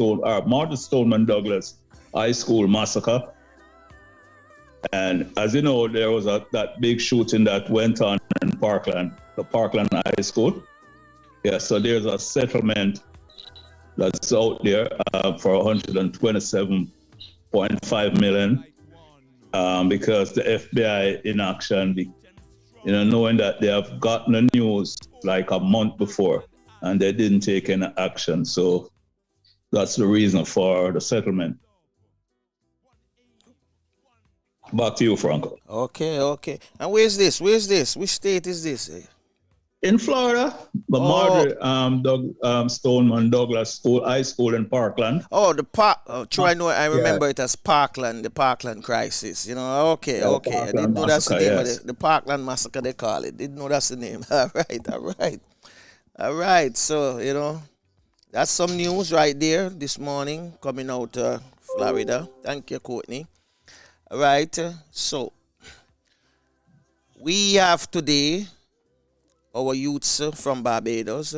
Martin Stoneman Douglas High School massacre. And as you know, there was that big shooting that went on in Parkland, the Parkland High School. Yeah, so there's a settlement that's out there for 127.5 million because the FBI in action, knowing that they have gotten the news like a month before and they didn't take any action. So that's the reason for the settlement. Back to you, Franco. Okay. And where's this? Which state is this? In Florida, the Marjorie Stoneman Douglas High School in Parkland. Oh, I know. I remember it as Parkland, the Parkland crisis. Okay. I didn't know that's the name of the Parkland massacre, they call it. Didn't know that's the name. All right. So, that's some news right there this morning coming out of Florida. Thank you, Courtney. All right. So, we have today our youths from Barbados.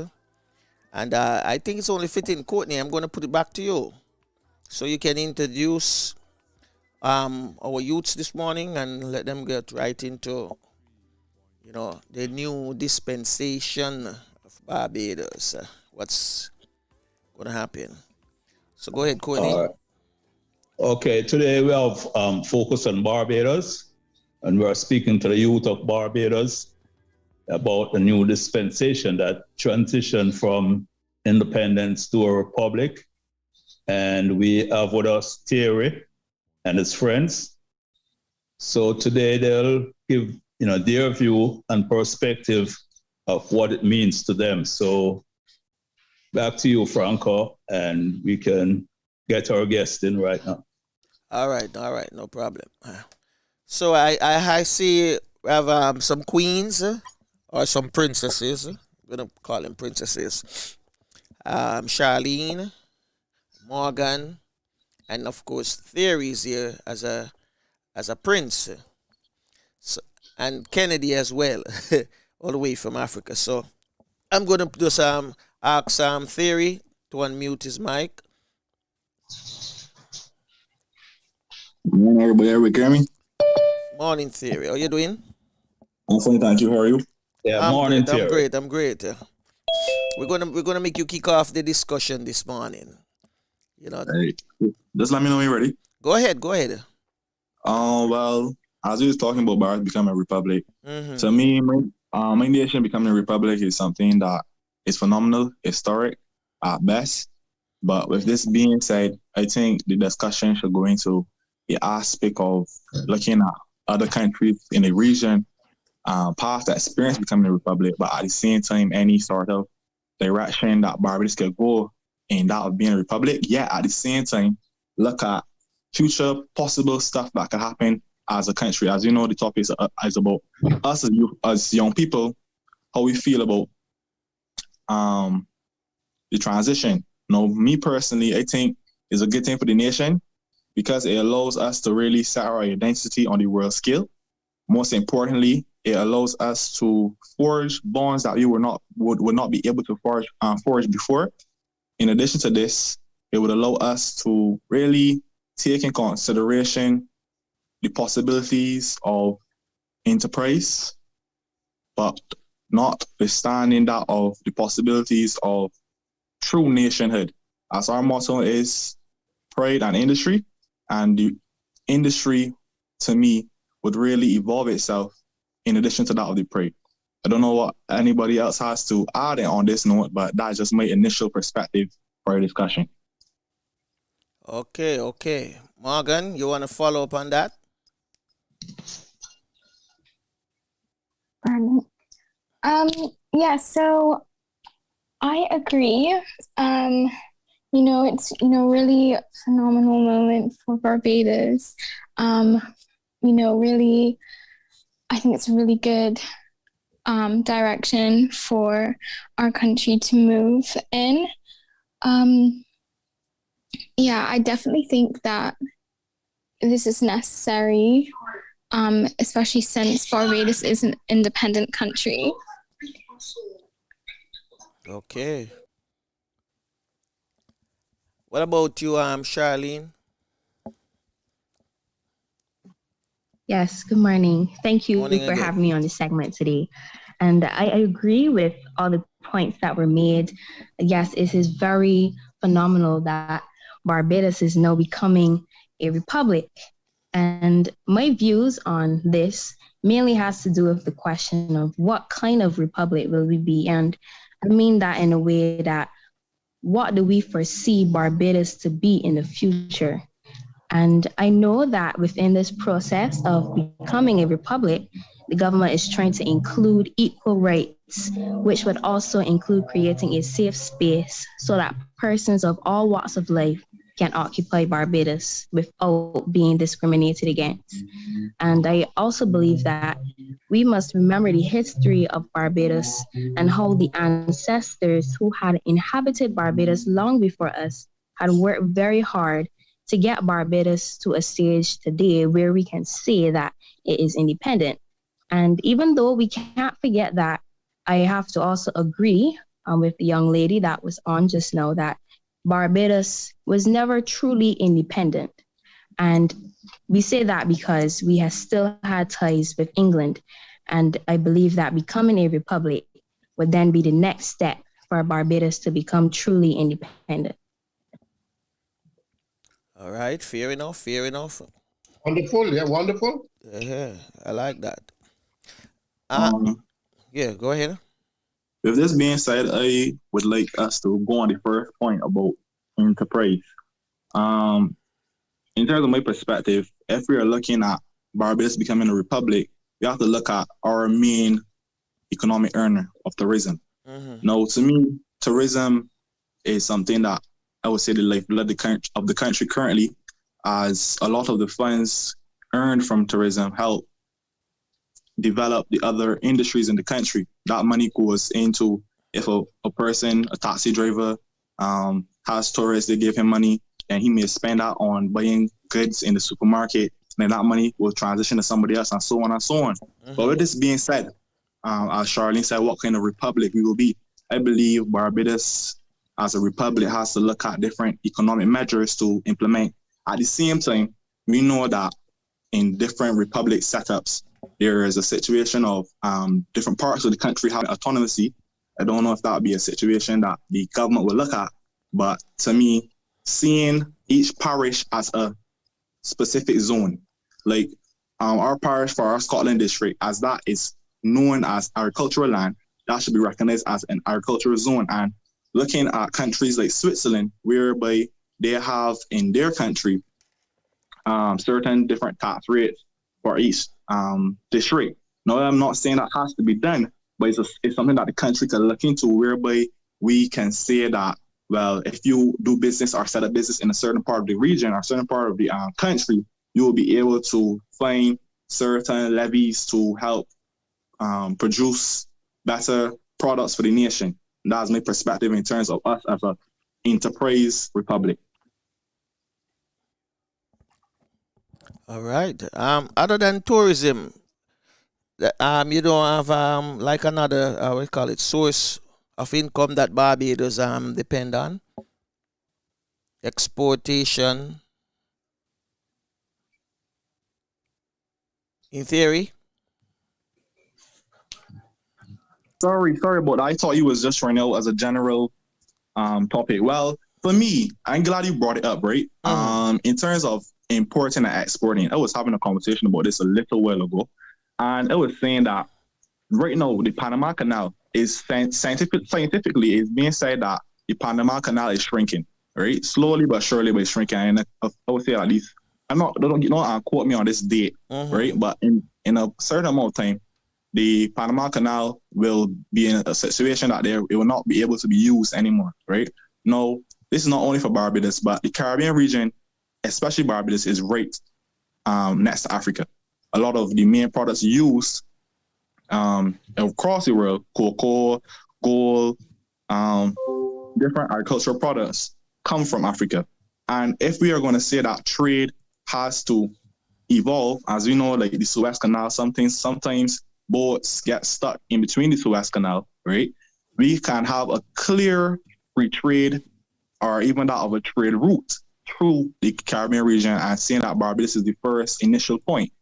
And I think it's only fitting, Courtney, I'm going to put it back to you. So you can introduce our youths this morning and let them get right into, the new dispensation of Barbados. What's going to happen? So go ahead, Courtney. Okay, today we have focus on Barbados, and we're speaking to the youth of Barbados about the new dispensation that transitioned from independence to a republic. And we have with us Thierry and his friends. So today they'll give their view and perspective of what it means to them. So back to you, Franco, and we can get our guest in right now. All right, no problem. So I see we have some queens or some princesses. I'm gonna call them princesses. Charlene, Morgan, and of course Thierry is here as a prince. So, and Kennedy as well, all the way from Africa. So I'm gonna just ask Thierry to unmute his mic. Morning, everybody. Eric, hear me? Morning, Thierry. How you doing? I'm fine, thank you. How are you? Yeah, morning, Thierry. I'm great. We're gonna make you kick off the discussion this morning. Hey, just let me know when you're ready. Go ahead. Well, as we was talking about Barbados becoming a republic, to me, my nation becoming a republic is something that is phenomenal, historic at best. But with this being said, I think the discussion should go into the aspect of looking at other countries in the region, past the experience becoming a republic, but at the same time, any sort of direction that Barbados could go in that of being a republic. Yeah, at the same time, look at future possible stuff that could happen as a country. As you know, the topic is about us as young people, how we feel about the transition. Me personally, I think it's a good thing for the nation because it allows us to really set our identity on the world scale. Most importantly, it allows us to forge bonds that we would not be able to forge before. In addition to this, it would allow us to really take in consideration the possibilities of enterprise, but notwithstanding that of the possibilities of true nationhood. As our motto is pride and industry, and the industry, to me, would really evolve itself in addition to that of the pride. I don't know what anybody else has to add on this note, but that's just my initial perspective for our discussion. Okay. Morgan, you want to follow up on that? Yeah, so I agree. It's really a phenomenal moment for Barbados. Really, I think it's a really good direction for our country to move in. I definitely think that this is necessary, especially since Barbados is an independent country. Okay. What about you, Charlene? Yes, good morning. Thank you Morning for again. having me on this segment today. And I agree with all the points that were made. Yes, it is very phenomenal that Barbados is now becoming a republic. And my views on this mainly has to do with the question of what kind of republic will we be? And I mean that in a way that what do we foresee Barbados to be in the future? And I know that within this process of becoming a republic, the government is trying to include equal rights, which would also include creating a safe space so that persons of all walks of life can occupy Barbados without being discriminated against. And I also believe that we must remember the history of Barbados and how the ancestors who had inhabited Barbados long before us had worked very hard to get Barbados to a stage today where we can say that it is independent. And even though we can't forget that, I have to also agree with the young lady that was on just now that Barbados was never truly independent. And we say that because we have still had ties with England. And I believe that becoming a republic would then be the next step for Barbados to become truly independent. All right, fair enough, fair enough. Wonderful, yeah, wonderful. Yeah, I like that. Um, Yeah, go ahead. with this being said, I would like us to go on the first point about enterprise. In terms of my perspective, if we are looking at Barbados becoming a republic, we have to look at our main economic earner of tourism. Mm-hmm. Now, to me, tourism is something that I would say the lifeblood of the country currently, as a lot of the funds earned from tourism help develop the other industries in the country. That money goes into, if a person, a taxi driver, has tourists, they give him money, and he may spend that on buying goods in the supermarket, and then that money will transition to somebody else, and so on and so on. Mm-hmm. But with this being said, as Charlene said, what kind of republic we will be? I believe Barbados, as a republic, has to look at different economic measures to implement. At the same time, we know that in different republic setups, there is a situation of different parts of the country having autonomy. I don't know if that would be a situation that the government will look at, but to me, seeing each parish as a specific zone, like our parish for our Scotland district, as that is known as agricultural land, that should be recognized as an agricultural zone. And looking at countries like Switzerland, whereby they have in their country certain different tax rates for each district. Now, I'm not saying that has to be done, but it's something that the country can look into, whereby we can say that, well, if you do business or set up business in a certain part of the region or a certain part of the country, you will be able to find certain levies to help produce better products for the nation. And that's my perspective in terms of us as an enterprise republic. All right. Other than tourism, you don't have like another what we call it source of income that Barbados depend on? Exportation. In theory. Sorry about that. I thought you was just trying out as a general topic. Well, for me, I'm glad you brought it up, right? Mm-hmm. In terms of importing and exporting, I was having a conversation about this a little while ago, and I was saying that right now the Panama Canal is scientifically is being said that the Panama Canal is shrinking, right? Slowly but surely, but it's shrinking. And I would say at least don't quote me on this date, Mm-hmm. right? But in a certain amount of time, the Panama Canal will be in a situation that it will not be able to be used anymore, right? Now, this is not only for Barbados, but the Caribbean region, especially Barbados, is right next to Africa. A lot of the main products used across the world, cocoa, gold, different agricultural products come from Africa. And if we are going to say that trade has to evolve, as we know, like the Suez Canal, sometimes boats get stuck in between the Suez Canal, right? We can have a clear free trade or even that of a trade route through the Caribbean region, and saying that Barbados is the first initial point.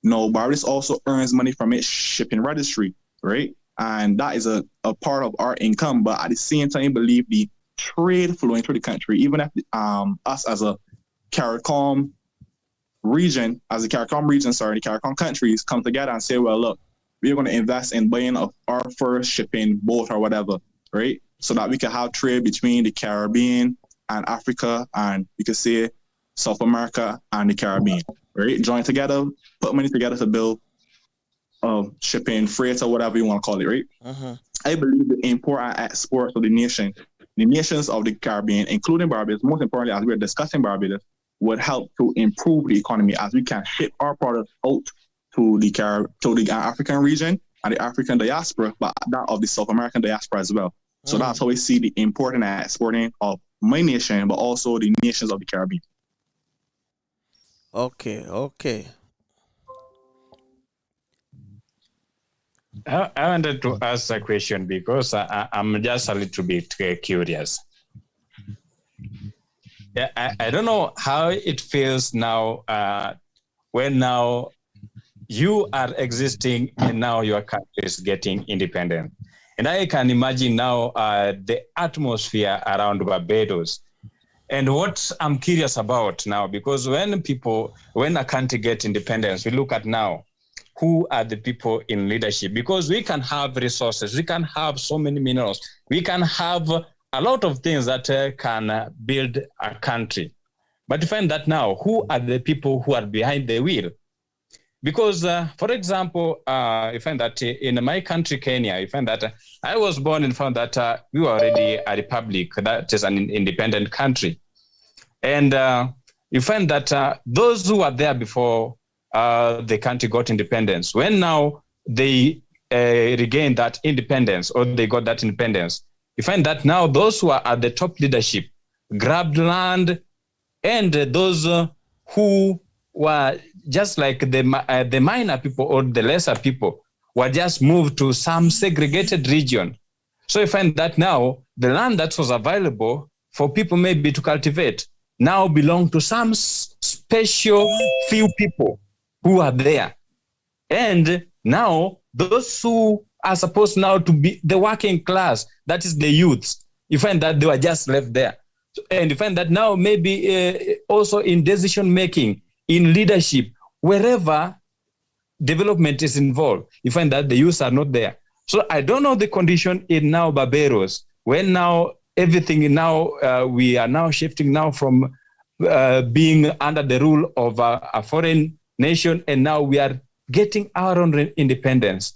No, Barbados also earns money from its shipping registry, right? And that is a part of our income. But at the same time, I believe the trade flowing through the country, even if us as a CARICOM region, the CARICOM countries come together and say, well, look, we're going to invest in buying our first shipping boat or whatever, right? So that we can have trade between the Caribbean and Africa, and we could say South America and the Caribbean, right? Join together, put money together to build shipping, freight, or whatever you want to call it, right? I believe the import and export of the nations of the Caribbean, including Barbados, most importantly, as we're discussing Barbados, would help to improve the economy as we can ship our products out to the African region and the African diaspora, but that of the South American diaspora as well. So that's how we see the importing and exporting of my nation, but also the nations of the Caribbean. Okay. I wanted to ask a question because I'm just a little bit curious. Yeah, I don't know how it feels now when now you are existing and now your country is getting independent. And I can imagine now the atmosphere around Barbados. And what I'm curious about now, because when a country gets independence, we look at now, who are the people in leadership? Because we can have resources, we can have so many minerals, we can have a lot of things that can build a country. But you find that now, who are the people who are behind the wheel? Because, for example, you find that in my country, Kenya, you find that I was born and found that we were already a republic, that is an independent country. And you find that those who were there before the country got independence, when now they regained that independence or they got that independence, you find that now those who are at the top leadership grabbed land, and those who were just like the minor people or the lesser people were just moved to some segregated region. So you find that now the land that was available for people maybe to cultivate now belong to some special few people who are there. And now those who are supposed now to be the working class, that is the youths, you find that they were just left there. And you find that now maybe also in decision making, in leadership, wherever development is involved, you find that the youths are not there. So I don't know the condition in now Barbados, when now everything now, we are now shifting now from being under the rule of a foreign nation, and now we are getting our own independence.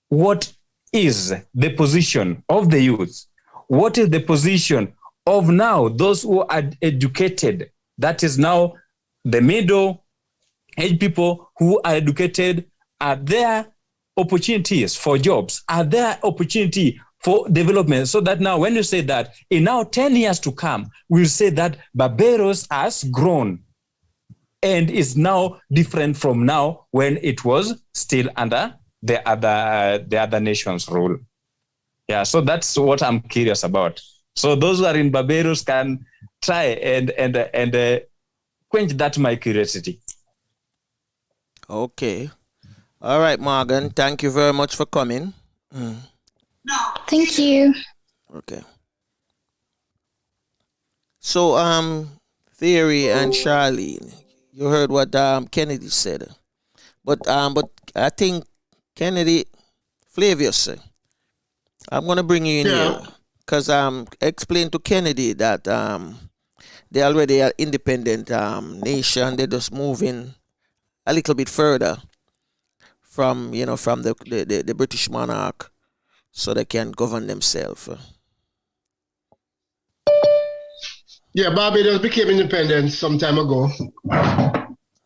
What is the position of the youth? What is the position of now those who are educated? That is now the middle age people who are educated. Are there opportunities for jobs? Are there opportunity for development? So that now when you say that in now 10 years to come, we'll say that Barbados has grown and is now different from now when it was still under the other nation's rule. Yeah, so that's what I'm curious about. So those who are in Barbados can try and quench that my curiosity. Okay. All right, Morgan. Thank you very much for coming. Thank you. Okay. So, Thierry and Charlene, you heard what Kennedy said, but I think Kennedy, Flavius, I'm gonna bring you in here because explain to Kennedy that they already are independent nation. They're just moving a little bit further from the British monarch, so they can govern themselves. Yeah, Barbados became independent some time ago.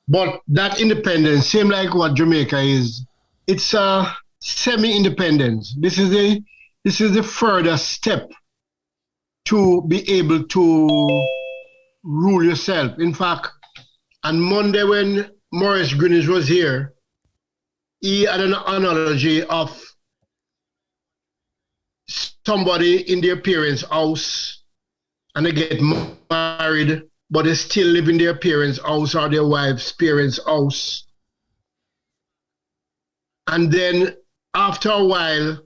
But that independence, same like what Jamaica is, it's a semi-independence. This is the further step to be able to rule yourself. In fact, on Monday when Maurice Greenwich was here, he had an analogy of somebody in their parents' house and they get married, but they still live in their parents' house or their wife's parents' house. And then after a while,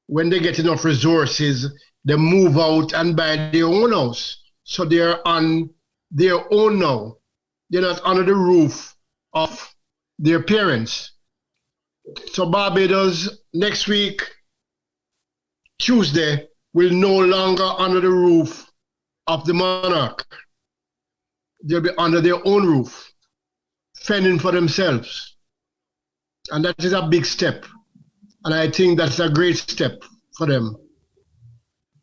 when they get enough resources, they move out and buy their own house. So they're on their own now. They're not under the roof of their parents. So Barbados next week, Tuesday, will no longer under the roof of the monarch. They'll be under their own roof, fending for themselves. And that is a big step. And I think that's a great step for them,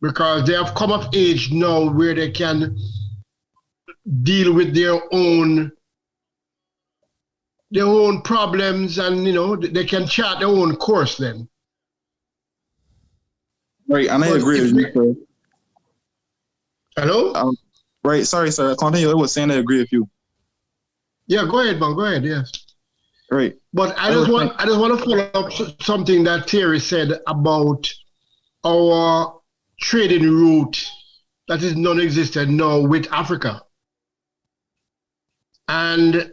because they have come of age now where they can deal with their own problems, and they can chart their own course then. Right, and I agree with you, sir. Hello? Right, sorry, sir. I continue. I was saying I agree with you. Yeah, go ahead, man. Go ahead, yes. Right. But I just want to follow up something that Thierry said about our trading route that is non-existent now with Africa. And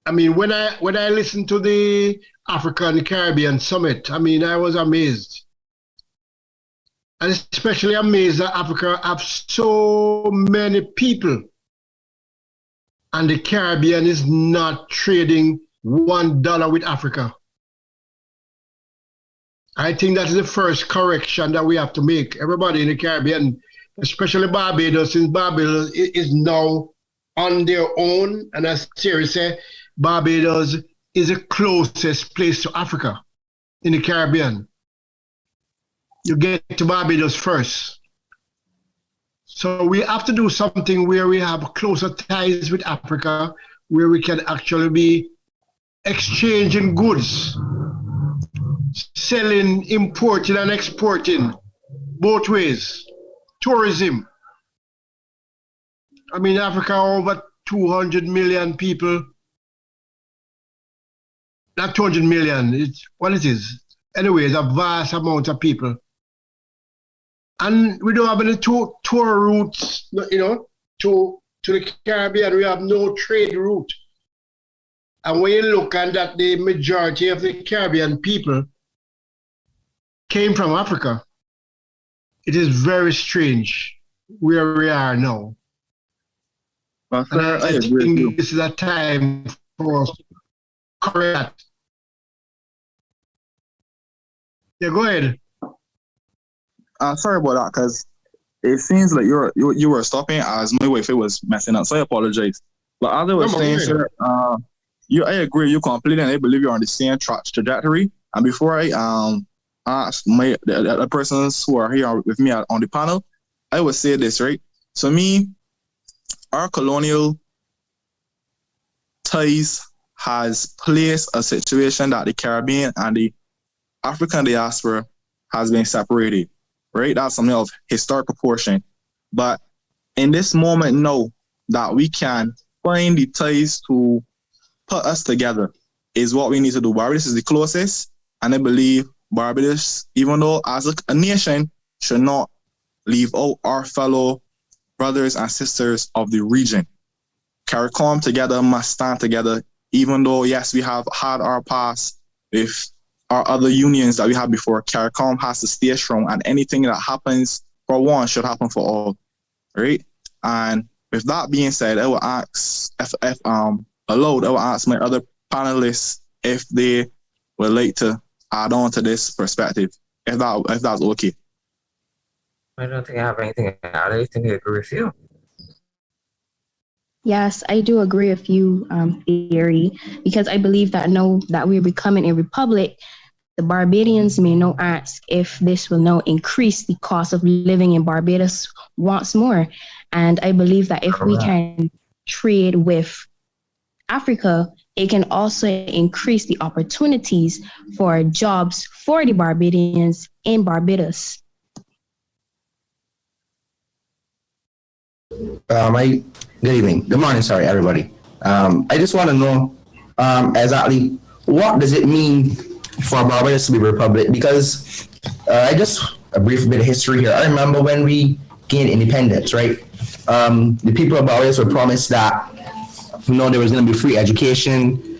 I mean, when I listened to the African Caribbean Summit, I mean, I was amazed. And especially amazed that Africa have so many people and the Caribbean is not trading $1 with Africa. I think that is the first correction that we have to make. Everybody in the Caribbean, especially Barbados, since Barbados is now on their own, and as Thierry said, Barbados is the closest place to Africa in the Caribbean. You get to Barbados first. So we have to do something where we have closer ties with Africa, where we can actually be exchanging goods, selling, importing and exporting, both ways. Tourism. I mean, Africa, over 200 million people. Not 200 million, it's what it is. Anyway, it's a vast amount of people. And we don't have any tour routes, to the Caribbean. We have no trade route. And when you look at that, the majority of the Caribbean people came from Africa. It is very strange where we are now. Well, sir, I agree with you. This is a time for us to correct. Yeah, go ahead. Sorry about that, because it seems like you were stopping as my wife was messing up, so I apologize. But as I was saying, sir, I agree you completely, and I believe you're on the same trajectory. And before I ask the persons who are here with me on the panel, I would say this, right? So me, our colonial ties has placed a situation that the Caribbean and the African diaspora has been separated, right? That's something of historic proportion. But in this moment now that we can find the ties to put us together is what we need to do. Barbados is the closest, and I believe Barbados, even though as a nation, should not leave out our fellow brothers and sisters of the region. CARICOM together must stand together, even though, yes, we have had our past with our other unions that we had before. CARICOM has to stay strong, and anything that happens for one should happen for all, right? And with that being said, I will ask, if allowed, I will ask my other panelists if they would like to add on to this perspective, if that's okay. I don't think I have anything to add. I think I agree with you. Yes, I do agree with you, Thierry, because I believe that now that we're becoming a republic, the Barbadians may now ask if this will now increase the cost of living in Barbados once more. And I believe that if we can trade with Africa, it can also increase the opportunities for jobs for the Barbadians in Barbados. Good evening. Good morning, sorry, everybody. I just want to know exactly what does it mean for Barbados to be a republic? Because I just a brief bit of history here. I remember when we gained independence, right? the people of Barbados were promised that, there was going to be free education.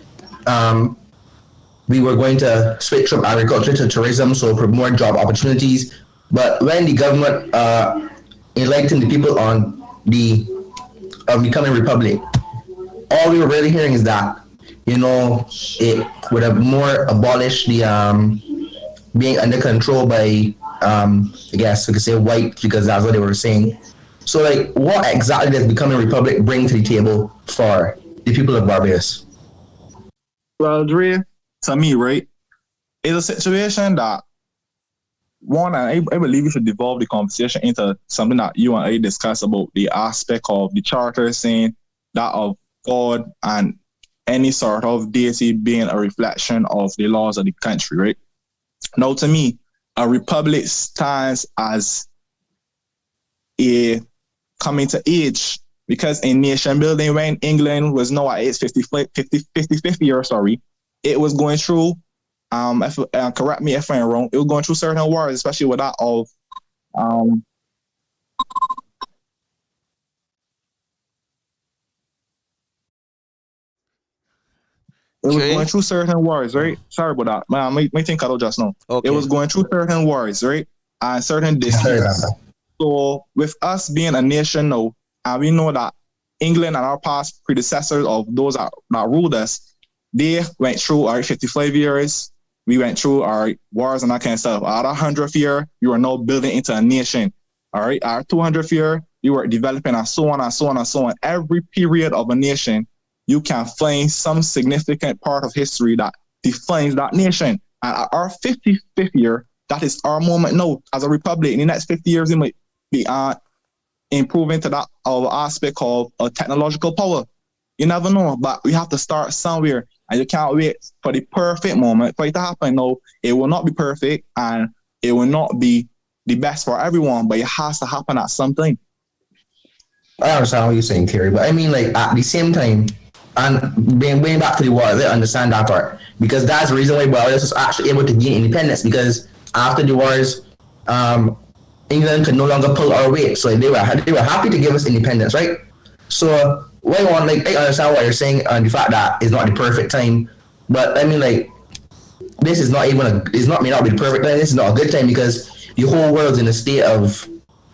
We were going to switch from agriculture to tourism, so for more job opportunities. But when the government enlightened the people on the becoming republic, all we were really hearing is that, it would have more abolished the being under control by, I guess we could say white, because that's what they were saying. So, like, what exactly does becoming a republic bring to the table for the people of Barbados? Well, Dre, to me, right, it's a situation that, one, I believe we should devolve the conversation into something that you and I discuss about the aspect of the charter saying that of God and any sort of deity being a reflection of the laws of the country, right? Now, to me, a republic stands as a coming to age, because in nation building, when England was now at its 55th year, it was going through, correct me if I'm wrong, it was going through certain wars, especially with that of, it was going through certain wars, right? Sorry about that. Man, I think I just know. Okay. It was going through certain wars, right? And certain disputes. So with us being a nation now, and we know that England and our past predecessors of those that ruled us, they went through our 55 years. We went through our wars and that kind of stuff. Our 100th year, we were now building into a nation. All right. Our 200th year, we were developing and so on and so on and so on. Every period of a nation, you can find some significant part of history that defines that nation. And at our 55th year, that is our moment now as a republic. In the next 50 years, we might be improving to that aspect of technological power. You never know, but we have to start somewhere, and you can't wait for the perfect moment for it to happen. No, it will not be perfect, and it will not be the best for everyone, but it has to happen at some time. I understand what you're saying, Thierry, but I mean, like, at the same time, and being way back to the war, I understand that part, because that's the reason why Barbados was actually able to gain independence, because after the wars, England could no longer pull our weight, so they were happy to give us independence, right? So I understand what you're saying, and the fact that it's not the perfect time, but I mean, like, this is not may not be the perfect time. This is not a good time, because the whole world's in a state of,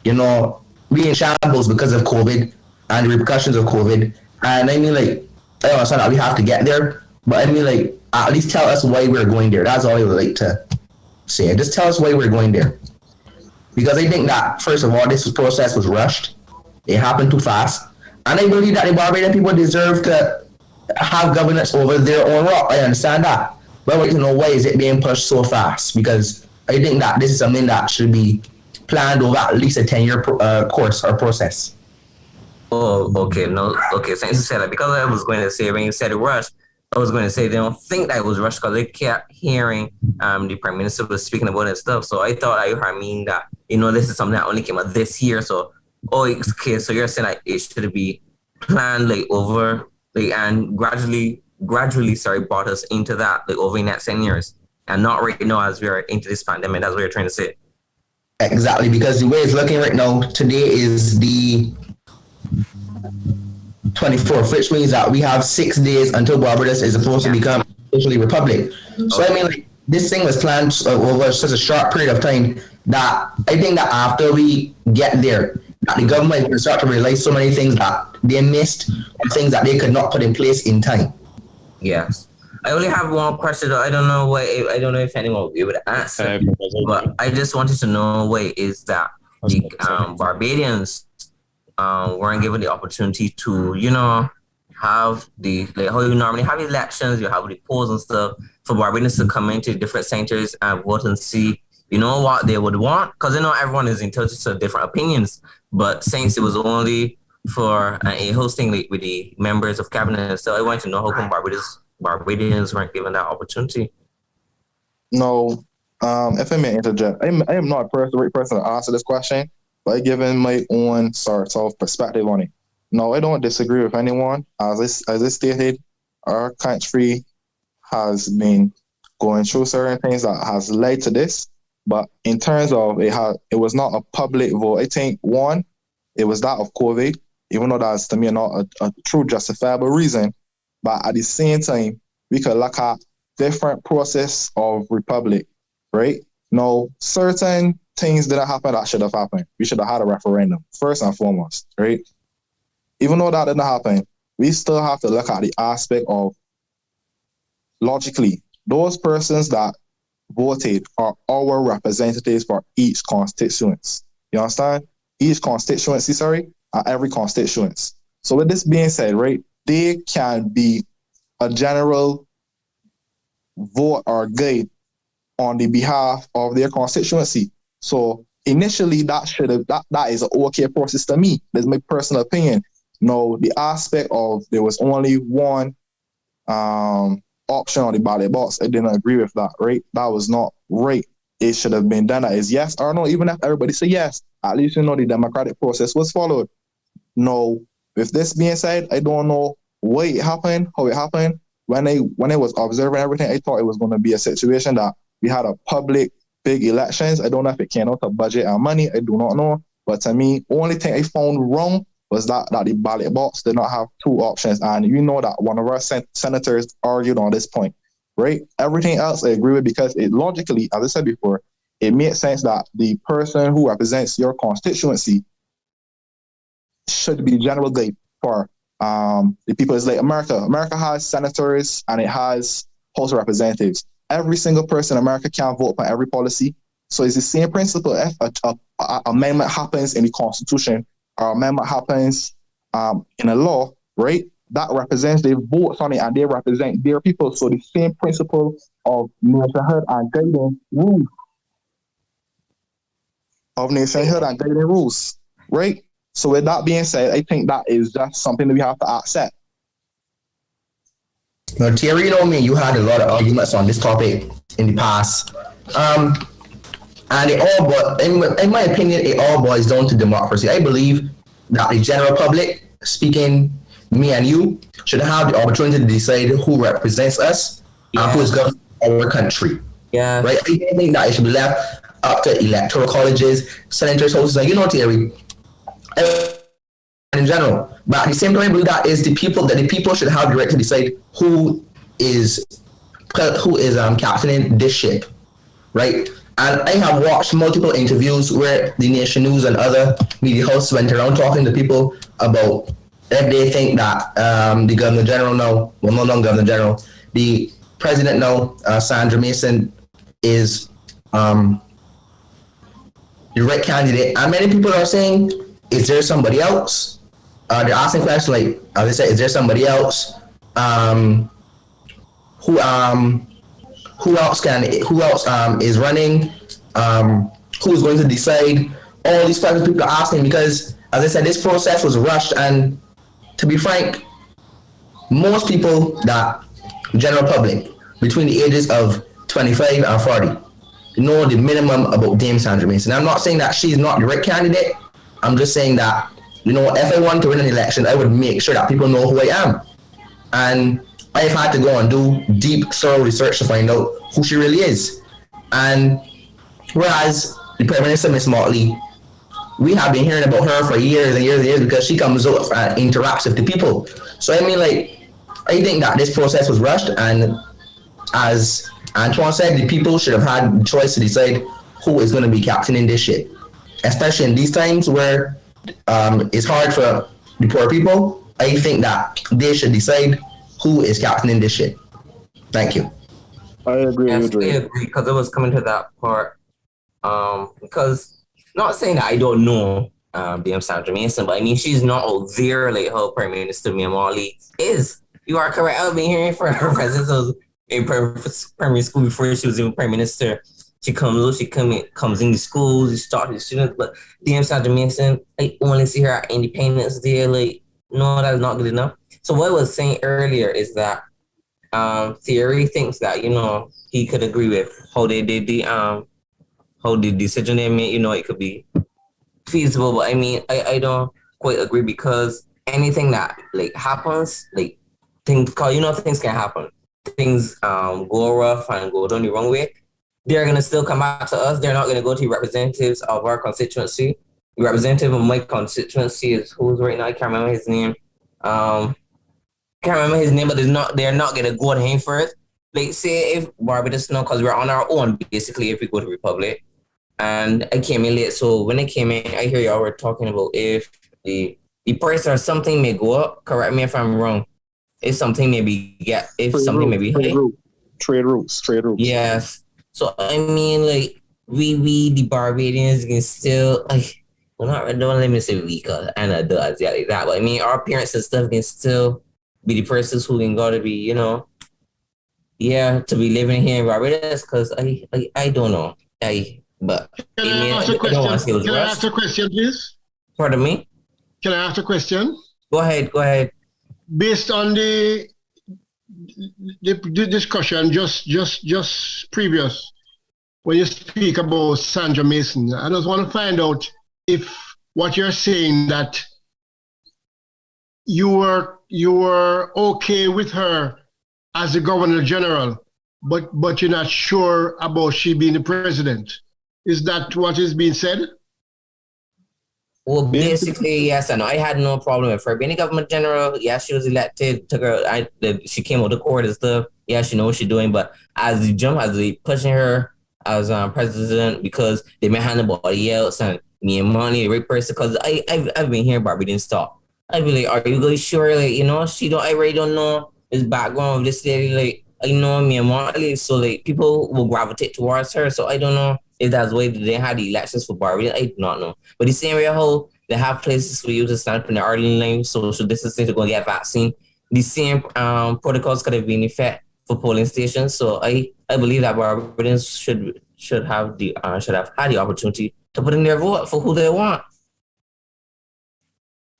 being shambles because of COVID and the repercussions of COVID. And I mean, like, I understand that we have to get there, but I mean, like, at least tell us why we're going there. That's all I would like to say. Just tell us why we're going there. Because I think that, first of all, this process was rushed. It happened too fast. And I believe that the Barbadian people deserve to have governance over their own rock. I understand that. But I want to know, why is it being pushed so fast? Because I think that this is something that should be planned over at least a 10-year course or process. Oh, okay. No, okay. Since you said that, because I was going to say, when you said it rushed, I was going to say they don't think that it was rushed because they kept hearing the Prime Minister was speaking about it stuff. So I thought I mean that, this is something that only came out this year. So, okay. So you're saying that it should be planned over and gradually brought us into that over the next 10 years, and not right now as we are into this pandemic. That's what you're trying to say. Exactly, because the way it's looking right now, today is the 24th, which means that we have 6 days until Barbados is supposed to become officially republic. So I mean, like, this thing was planned over such a short period of time that I think that after we get there, that the government will start to realize so many things that they missed, or things that they could not put in place in time. Yes. I only have one question, though. I don't know if anyone will be able to answer, but I just wanted to know is that the Barbadians weren't given the opportunity to, have the, how you normally have elections, you have the polls and stuff, for Barbadians to come into different centers and vote and see, what they would want. Because, everyone is entitled to different opinions, but since it was only for a hosting with the members of cabinet, so I want to know how come Barbadians weren't given that opportunity. No, if I may interject, I am not the right person to answer this question, but I given my own sort of perspective on it. No, I don't disagree with anyone. As I stated, our country has been going through certain things that has led to this. But in terms of it was not a public vote. I think, one, it was that of COVID. even though that's to me not a true justifiable reason. But at the same time, we could look at different process of republic, right? Now, certain things didn't happen that should have happened. We should have had a referendum, first and foremost, right? Even though that didn't happen, we still have to look at the aspect of, logically, those persons that voted are our representatives for each constituency. You understand? Each constituency, and every constituency. So with this being said, right, they can be a general vote or guide on the behalf of their constituency. So initially that is an okay process to me. That's my personal opinion. No, the aspect of there was only one option on the ballot box, I didn't agree with that, right? That was not right. It should have been done as yes or no. Even if everybody say yes, at least the democratic process was followed. No, with this being said, I don't know why it happened, how it happened. When I was observing everything, I thought it was going to be a situation that we had a public big elections. I don't know if it came out of budget and money. I do not know. But to me, only thing I found wrong was that the ballot box did not have two options. And you know that one of our senators argued on this point, right? Everything else I agree with, because it logically, as I said before, it makes sense that the person who represents your constituency should be the general guide for the people. It's like America. America has senators and it has House of Representatives. Every single person in America can vote for every policy. So it's the same principle. If an amendment happens in the Constitution, or amendment happens in a law, right? That represents, they vote on it and they represent their people. So the same principle of nationhood and guiding rules. Right? So with that being said, I think that is just something that we have to accept. Now, Thierry, you know me, you had a lot of arguments on this topic in the past. And it all, but in my opinion, it all boils down to democracy. I believe that the general public, speaking me and you, should have the opportunity to decide who represents us and who is governing our country. Yeah. Right? I don't think that it should be left up to electoral colleges, senators' houses, and Thierry, in general. But at the same time, I believe that the people should have the right to decide who is captaining this ship, right? And I have watched multiple interviews where the Nation News and other media hosts went around talking to people about if they think that the Governor General now, well, no longer Governor General, the President now, Sandra Mason, is the right candidate. And many people are saying, is there somebody else? They're asking questions like, as I said, is there somebody else? Who else is running? Who is going to decide? All these questions people are asking because, as I said, this process was rushed. And to be frank, most people, that general public between the ages of 25 and 40 know the minimum about Dame Sandra Mason. I'm not saying that she's not the right candidate. I'm just saying that, if I want to win an election, I would make sure that people know who I am. And I've had to go and do deep, thorough research to find out who she really is. And whereas the Prime Minister, Miss Motley, we have been hearing about her for years and years and years because she comes out and interacts with the people. So I think that this process was rushed, and as Antoine said, the people should have had the choice to decide who is going to be captaining this ship, especially in these times where it's hard for the poor people. I think that they should decide who is captaining this ship. Thank you. I agree. I agree because it was coming to that part. Because not saying that I don't know Dame Sandra Mason, but I mean she's not out there like how Prime Minister Mia Marley is. You are correct. I've been hearing for her presence in primary school before she was even Prime Minister. She comes in the schools, she starts with students, but Dame Sandra Mason, I only see her at Independence Day. Like, no, that's not good enough. So what I was saying earlier is that Thierry thinks that, he could agree with how they did how the decision they made, it could be feasible. But I mean, I don't quite agree because anything that happens, things can happen. Things go rough and go down the wrong way. They're going to still come back to us. They're not going to go to representatives of our constituency. representative of my constituency is who's right now. I can't remember his name. Can't remember his name, but they're not gonna go to him first. Like say if Barbados now, because we're on our own basically if we go to Republic. And I came in late, so when I came in, I hear y'all were talking about if the price or something may go up. Correct me if I'm wrong. If something maybe trade routes. Yes. So I mean, like we the Barbadians can still like. Well, don't let me say we, cause I know does like that. But I mean, our parents and stuff can still be the persons who can gotta be, to be living here in Barbados. Cause I don't know. Can I ask a question, please? Pardon me? Can I ask a question? Go ahead. Based on the discussion just previous, when you speak about Sandra Mason, I just want to find out if what you're saying that you were okay with her as the Governor General, but you're not sure about she being the president. Is that what is being said? Well, basically, yes. I know. I had no problem with her being a government general. Yeah, she was elected. She came out of court and stuff. Yeah, she knows what she's doing. But as they pushing her as president because they may hand nobody else and me and money, the right person. Because I've been hearing Barbadian stop. I'd be like, are you really sure? Like, she don't. I really don't know this background of this lady. Like, I know me and money, so like people will gravitate towards her. So I don't know if that's the way they had the elections for Barbadian. I do not know. But the same way how they have places for you to stand up in the early line, social distancing to go get vaccine. The same protocols could have been in effect for polling stations. So I believe that Barbadians should have had the opportunity to put in their vote for who they want.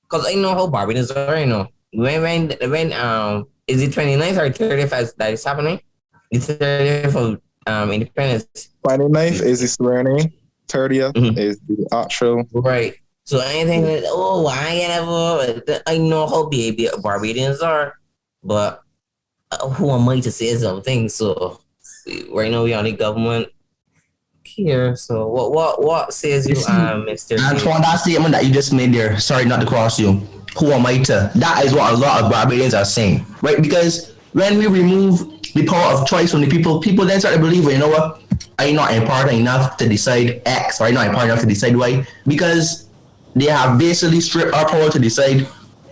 Because I know how Barbadians are. When is it 29th or 30th that is happening? The 30th of independence. 29th is the swearing. 30th is the actual. Right. So anything like, I know how baby Barbadians are, but who am I to say something? So right now we're on the government here. So what says you, Mr. Antoine, that statement that you just made there, sorry not to cross you. Who am I to? That is what a lot of Barbadians are saying, right? Because when we remove the power of choice from the people then start to believe, well, you know what? I'm not important enough to decide X, or I'm not important enough to decide Y, because they have basically stripped our power to decide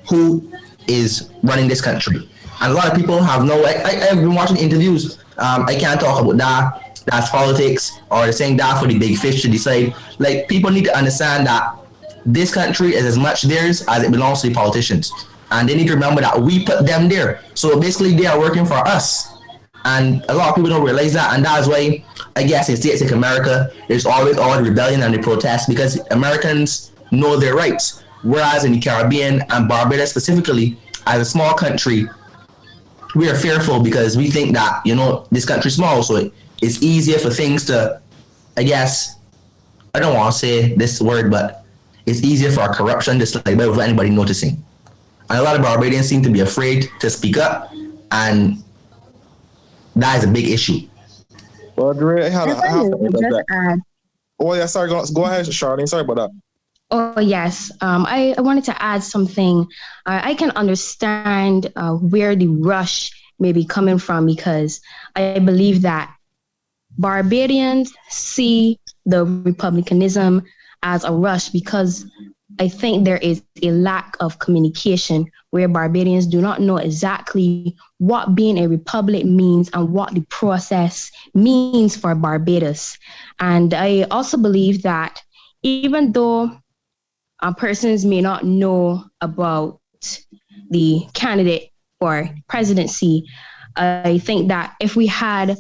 who is running this country. And a lot of people have no. I've been watching interviews. I can't talk about that. That's politics, or they're saying that for the big fish to decide. Like, people need to understand that this country is as much theirs as it belongs to the politicians. And they need to remember that we put them there. So basically they are working for us. And a lot of people don't realize that. And that's why, I guess, in states like America, there's always all the rebellion and the protest, because Americans know their rights. Whereas in the Caribbean and Barbados specifically, as a small country, we are fearful because we think that, this country's small. So it's easier for things to, I guess, I don't want to say this word, but it's easier for corruption to slide by without anybody noticing. And a lot of Barbadians seem to be afraid to speak up, and that is a big issue. Well, Dre, I have that. Oh, yeah, sorry, go ahead, Charlene. Sorry about that. Oh, yes. I wanted to add something. I can understand where the rush may be coming from, because I believe that Barbadians see the republicanism as a rush, because I think there is a lack of communication where Barbadians do not know exactly what being a republic means and what the process means for Barbados. And I also believe that even though persons may not know about the candidate for presidency, I think that if we had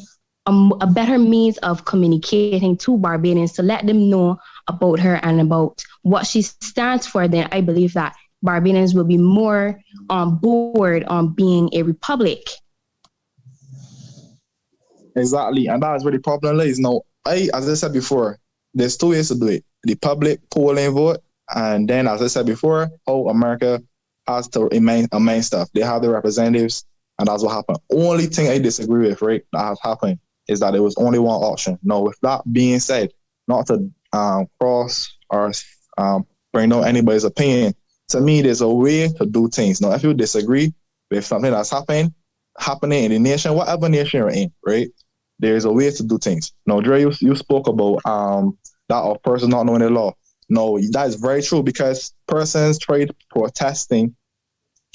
a better means of communicating to Barbadians to let them know about her and about what she stands for, then I believe that Barbadians will be more on board on being a republic. Exactly, and that is where the problem lies. Now, as I said before, there's two ways to do it: the public polling vote, and then, as I said before, how America has to amend stuff. They have the representatives, and that's what happened. Only thing I disagree with, right, that has happened is that there was only one option. Now, with that being said, not to cross or bring down anybody's opinion. To me, there's a way to do things. Now, if you disagree with something that's happening in the nation, whatever nation you're in, right? There's a way to do things. Now, Dre, you spoke about that of person not knowing the law. No, that is very true because persons tried protesting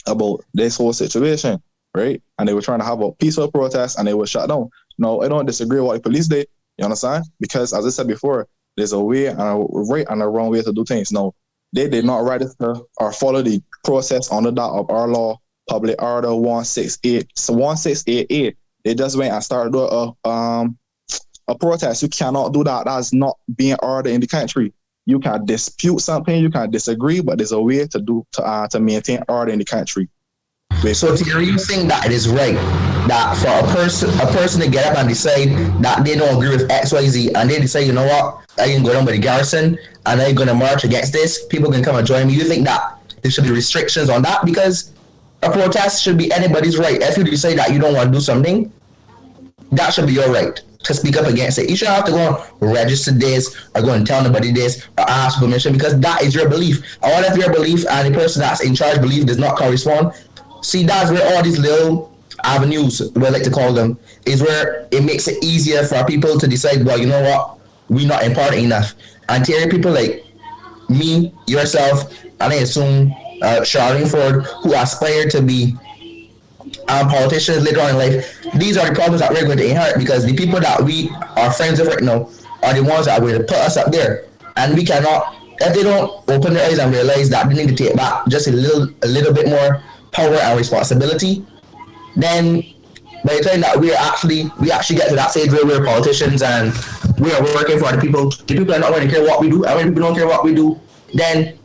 about this whole situation, right? And they were trying to have a peaceful protest and they were shut down. No, I don't disagree with what the police did. You understand? Because as I said before, there's a way and a right and a wrong way to do things. No, they did not register or follow the process under that of our law, Public Order 1688. They just went and started a protest. You cannot do that. That's not being ordered in the country. You can dispute something, you can disagree, but there's a way to maintain order in the country. So Thierry, you think that it is right that for a person to get up and decide that they don't agree with XYZ and they decide, you know what, I can go down by the garrison and I'm going to march against this, people can come and join me. You think that there should be restrictions on that? Because a protest should be anybody's right. If you decide that you don't want to do something, that should be your right to speak up against it. You shouldn't have to go and register this or go and tell nobody this or ask permission because that is your belief. I wonder if your belief and the person that's in charge belief does not correspond. See, that's where all these little avenues, we like to call them, is where it makes it easier for people to decide, well, you know what, we're not important enough. And Thierry, people like me, yourself, and I assume Charlene Ford, who aspire to be politicians later on in life, these are the problems that we're going to inherit because the people that we are friends with right now are the ones that are going to put us up there. And we cannot, if they don't open their eyes and realize that they need to take back just a little bit more power and responsibility, then by the time that we actually get to that stage where we're politicians and we are working for the people are not going to care what we do, and when people don't care what we do, then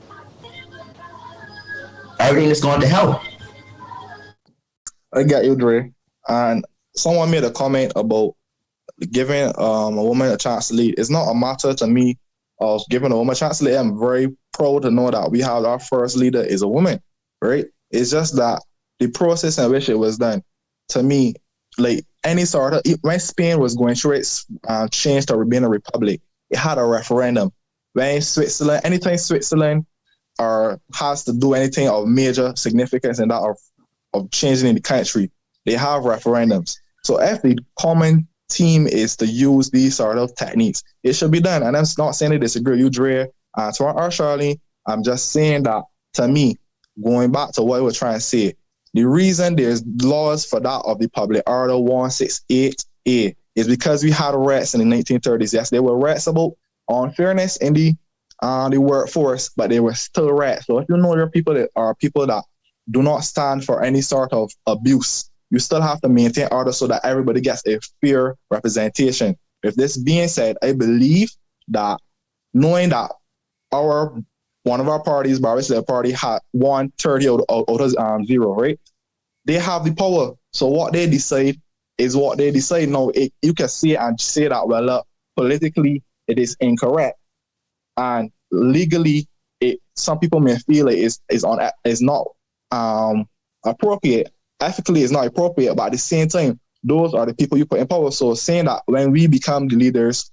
everything is going to hell. I get you, Dre. And someone made a comment about giving a woman a chance to lead. It's not a matter to me of giving a woman a chance to lead. I'm very proud to know that we have our first leader is a woman, right? It's just that the process in which it was done, to me, like any sort of, when Spain was going through its change to being a republic, it had a referendum. When Switzerland, anything Switzerland or has to do anything of major significance in that of changing in the country, they have referendums. So if the common theme is to use these sort of techniques, it should be done. And I'm not saying I disagree with you, Dre, Antoine or Charlene. I'm just saying that, to me, going back to what I was trying to say, the reason there's laws for that of the Public Order 168A is because we had rats in the 1930s. Yes, there were rats about unfairness in the workforce, but they were still rats. So if you know there are people that do not stand for any sort of abuse, you still have to maintain order so that everybody gets a fair representation. With this being said, I believe that knowing that one of our parties, Barbados Labour Party, had 130 out of 0, right? They have the power. So what they decide is what they decide. Now, you can see and say that, well, politically, it is incorrect. And legally, some people may feel it is not appropriate. Ethically, it's not appropriate. But at the same time, those are the people you put in power. So saying that when we become the leaders,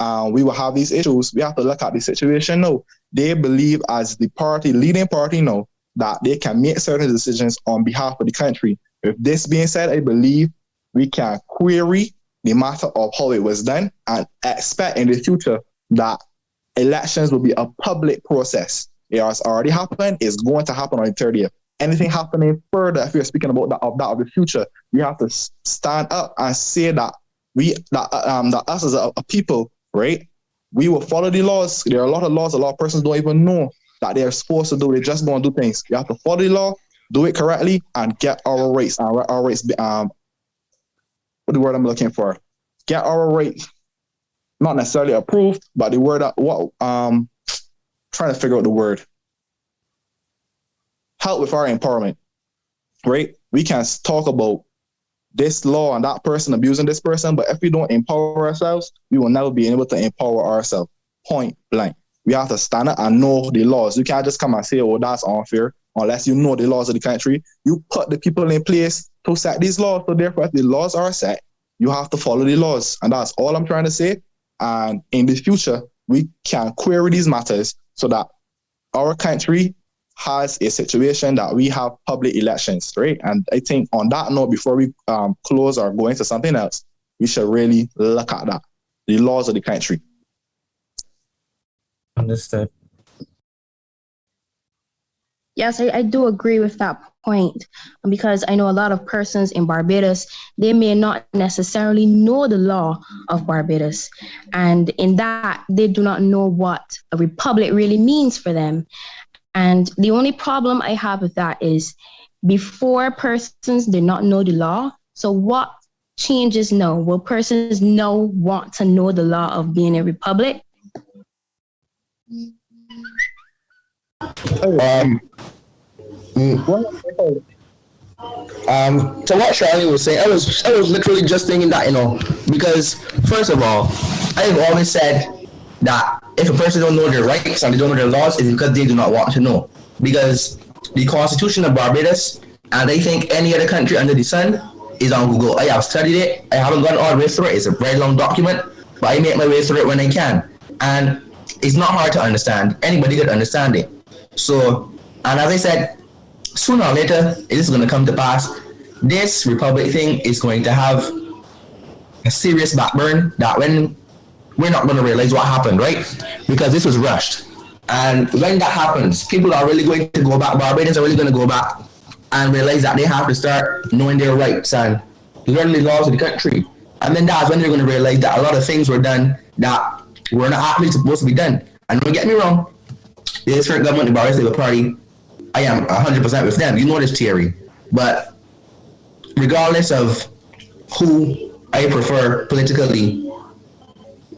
we will have these issues, we have to look at the situation now. They believe as the leading party now, that they can make certain decisions on behalf of the country. With this being said, I believe we can query the matter of how it was done and expect in the future that elections will be a public process. It has already happened, it's going to happen on the 30th. Anything happening further, if you're speaking about that of the future, we have to stand up and say that that us as a people, right, we will follow the laws. There are a lot of laws a lot of persons don't even know that they're supposed to do. They just don't do things. You have to follow the law, do it correctly, and get our rights. Our rights, what the word I'm looking for? Get our rights, not necessarily approved, but the word trying to figure out the word. Help with our empowerment, right? We can talk about this law and that person abusing this person, but if we don't empower ourselves, we will never be able to empower ourselves. Point blank. We have to stand up and know the laws. You can't just come and say, oh, that's unfair, unless you know the laws of the country. You put the people in place to set these laws. So therefore, if the laws are set, you have to follow the laws. And that's all I'm trying to say. And in the future, we can query these matters so that our country has a situation that we have public elections, right? And I think on that note, before we close or go into something else, we should really look at that, the laws of the country. Understood. Yes, I do agree with that point, because I know a lot of persons in Barbados, they may not necessarily know the law of Barbados. And in that, they do not know what a republic really means for them. And the only problem I have with that is before persons did not know the law. So what changes now? Will persons now want to know the law of being a republic? To what Charlie was saying, I was literally just thinking that, because first of all, I've always said that if a person don't know their rights and they don't know their laws, it's because they do not want to know. Because the Constitution of Barbados, and I think any other country under the sun, is on Google. I have studied it. I haven't gone all the way through it. It's a very long document, but I make my way through it when I can. And it's not hard to understand. Anybody could understand it. So, and as I said, sooner or later, it is going to come to pass. This republic thing is going to have a serious backburn that when we're not going to realize what happened, right? Because this was rushed. And when that happens, people are really going to go back, Barbadians are really going to go back and realize that they have to start knowing their rights and learning the laws of the country. And then that's when they're going to realize that a lot of things were done that were not actually supposed to be done. And don't get me wrong, the current government, the Barbados Labour Party, I am 100% with them. You know this, Thierry. But regardless of who I prefer politically,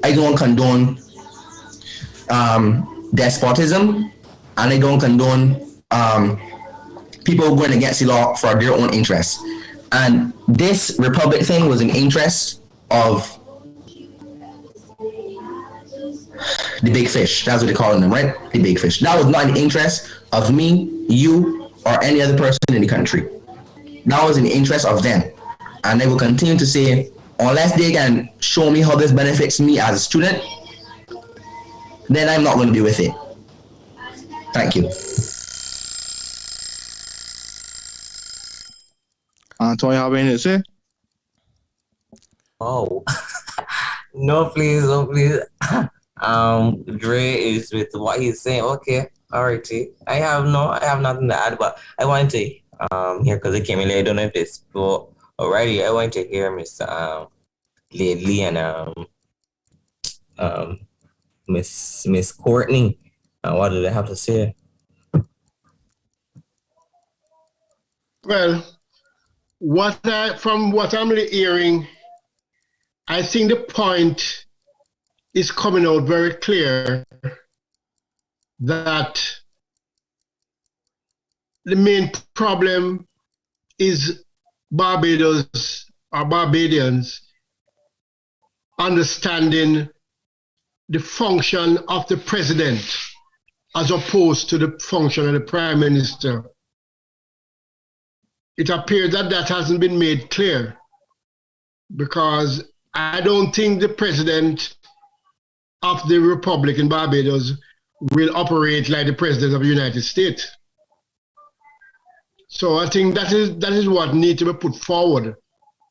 I don't condone despotism, and I don't condone people going against the law for their own interests. And this republic thing was an interest of the big fish. That's what they're calling them, right? The big fish. That was not an interest of me, you, or any other person in the country. That was in the interest of them. And they will continue to say, unless they can show me how this benefits me as a student, then I'm not going to be with it. Thank you. Antonio, have anything to say? Oh, no, please, no, please. Dre is with what he's saying. Okay, all right, T. I have nothing to add, but I want to hear, because it came in late. I don't know if it's already. I want to hear Mr. Lee and Miss Courtney. What do they have to say? Well, from what I'm hearing, I think the point is coming out very clear that the main problem is Barbados or Barbadians understanding the function of the president as opposed to the function of the prime minister. It appears that that hasn't been made clear, because I don't think the president of the Republic in Barbados will operate like the president of the United States. So I think that is what needs to be put forward.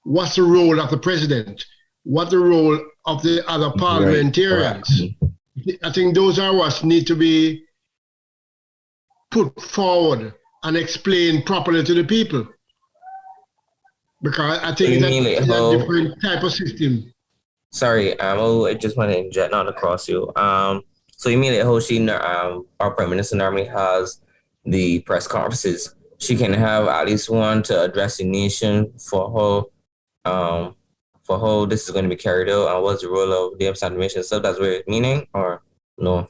What's the role of the president? What the role of the other parliamentarians? Right. I think those are what need to be put forward and explained properly to the people. Because I think it's a different type of system. Sorry, I just want to inject not across you. So you mean that how our prime minister normally has the press conferences? She can have at least one to address the nation for how this is going to be carried out, and what's the role of the administration. So that's what it's meaning, or no?